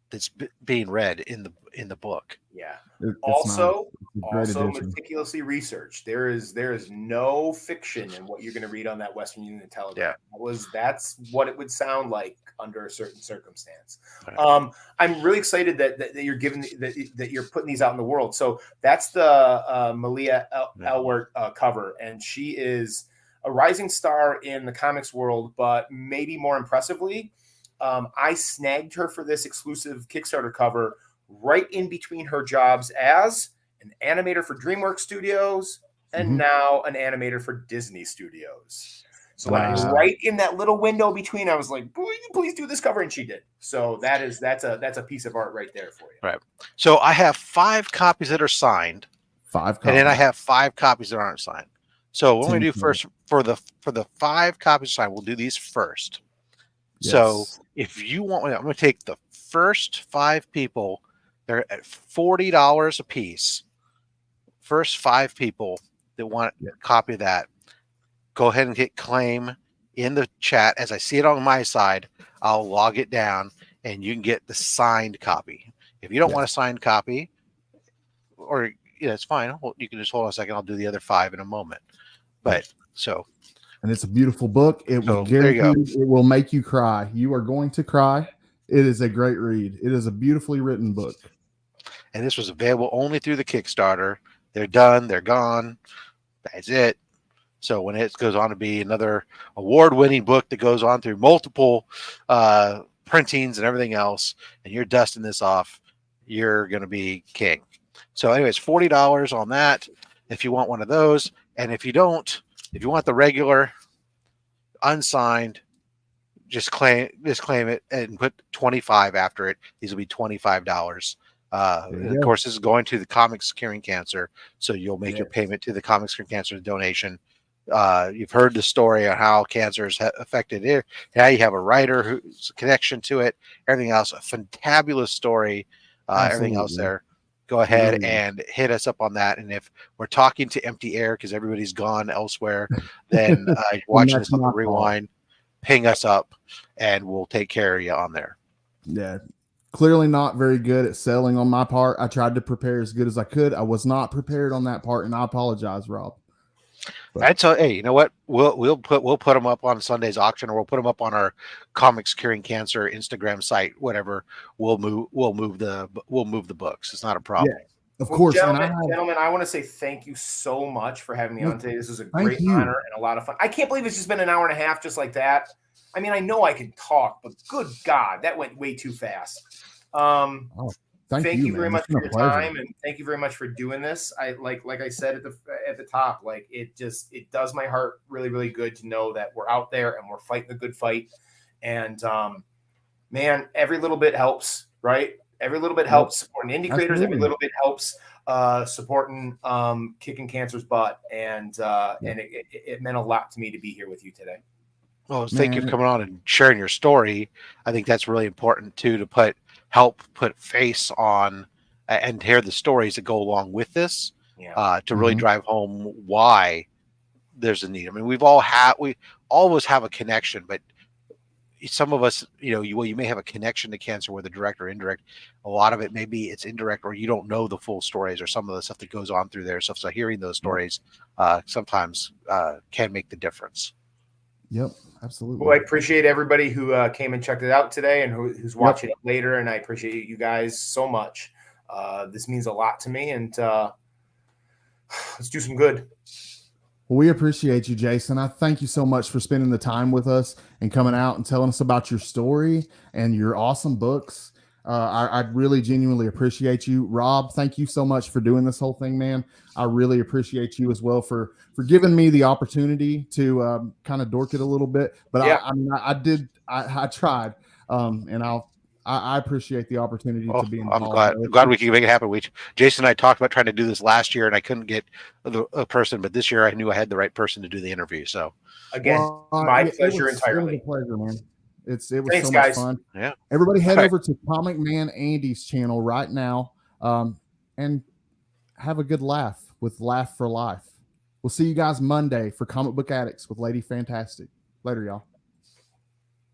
[SPEAKER 2] that's being read in the book.
[SPEAKER 3] Yeah. Also meticulously researched. There is no fiction in what you're going to read on that Western Union telegram. Yeah. That's what it would sound like under a certain circumstance. Right. I'm really excited that you're that you're putting these out in the world. So that's the Malia Elwert cover, and she is a rising star in the comics world, but maybe more impressively, I snagged her for this exclusive Kickstarter cover right in between her jobs as an animator for DreamWorks Studios and now an animator for Disney Studios. So right in that little window between, I was like, please do this cover, and she did. So that's a piece of art right there for you.
[SPEAKER 2] Right. So I have 5 copies that are signed.
[SPEAKER 1] 5 copies.
[SPEAKER 2] And then I have 5 copies that aren't signed. So what we do first for the 5 copies signed, we'll do these first. Yes. So if you want, I'm going to take the first 5 people. They're at $40 a piece. First 5 people that want a copy of that, go ahead and hit claim in the chat. As I see it on my side, I'll log it down, and you can get the signed copy. If you don't want a signed copy, or it's fine. You can just hold on a second. I'll do the other 5 in a moment. But
[SPEAKER 1] and it's a beautiful book. It will make you cry. You are going to cry. It is a great read. It is a beautifully written book.
[SPEAKER 2] And this was available only through the Kickstarter. They're done. They're gone. That's it. So when it goes on to be another award-winning book that goes on through multiple printings and everything else, and you're dusting this off, you're going to be king. So anyways, $40 on that if you want one of those. And if you want the regular unsigned, just claim it and put 25 after it. These will be $25. Of course, this is going to the Comics Curing Cancer, so you'll make your payment to the Comics Curing Cancer donation. You've heard the story on how cancer has affected it. Now you have a writer who's a connection to it. Everything else, a fantabulous story. Everything else there. Go ahead and hit us up on that. And if we're talking to empty air because everybody's gone elsewhere, then watching this on the rewind, ping us up, and we'll take care of you on there.
[SPEAKER 1] Yeah. Clearly not very good at selling on my part. I tried to prepare as good as I could. I was not prepared on that part, and I apologize, Rob.
[SPEAKER 2] Hey, you know what? We'll put them up on Sunday's auction, or we'll put them up on our Comics Curing Cancer Instagram site. Whatever. We'll move the books. It's not a problem. Yeah,
[SPEAKER 1] of course.
[SPEAKER 3] Gentlemen, I want to say thank you so much for having me on today. This was a great honor and a lot of fun. I can't believe it's just been an hour and a half just like that. I mean, I know I can talk, but good God, that went way too fast. Thank you very much for your time, and thank you very much for doing this. I like I said at the top, like it does my heart really, really good to know that we're out there and we're fighting the good fight. And man, every little bit helps, right? Every little bit helps supporting indie creators. Every little bit helps supporting kicking cancer's butt. And it meant a lot to me to be here with you today.
[SPEAKER 2] Well, thank you for coming on and sharing your story. I think that's really important too, to help put face on and hear the stories that go along with this, to really drive home why there's a need. I mean, we always have a connection, but some of us, you may have a connection to cancer, whether direct or indirect. A lot of it, maybe it's indirect, or you don't know the full stories or some of the stuff that goes on through there. So hearing those stories sometimes can make the difference.
[SPEAKER 1] Yep, absolutely.
[SPEAKER 3] Well, I appreciate everybody who came and checked it out today, and who's watching it later. And I appreciate you guys so much. This means a lot to me, and let's do some good.
[SPEAKER 1] Well, we appreciate you, Jason. I thank you so much for spending the time with us and coming out and telling us about your story and your awesome books. I really genuinely appreciate you. Rob, thank you so much for doing this whole thing, man. I really appreciate you as well for giving me the opportunity to kind of dork it a little bit. But
[SPEAKER 3] Yeah.
[SPEAKER 1] I tried, and I appreciate the opportunity
[SPEAKER 2] Oh,
[SPEAKER 1] to be
[SPEAKER 2] I'm
[SPEAKER 1] involved.
[SPEAKER 2] glad we can make it happen. Jason and I talked about trying to do this last year, and I couldn't get a person, but this year I knew I had the right person to do the interview. So
[SPEAKER 3] again, my pleasure
[SPEAKER 1] It
[SPEAKER 3] entirely.
[SPEAKER 1] was a pleasure, man. It was
[SPEAKER 3] Thanks,
[SPEAKER 1] so
[SPEAKER 3] guys.
[SPEAKER 1] much fun.
[SPEAKER 2] Yeah.
[SPEAKER 1] Everybody head
[SPEAKER 2] All right.
[SPEAKER 1] over to Comic Man Andy's channel right now, and have a good laugh with Laugh for Life. We'll see you guys Monday for Comic Book Addicts with Lady Fantastic. Later, y'all.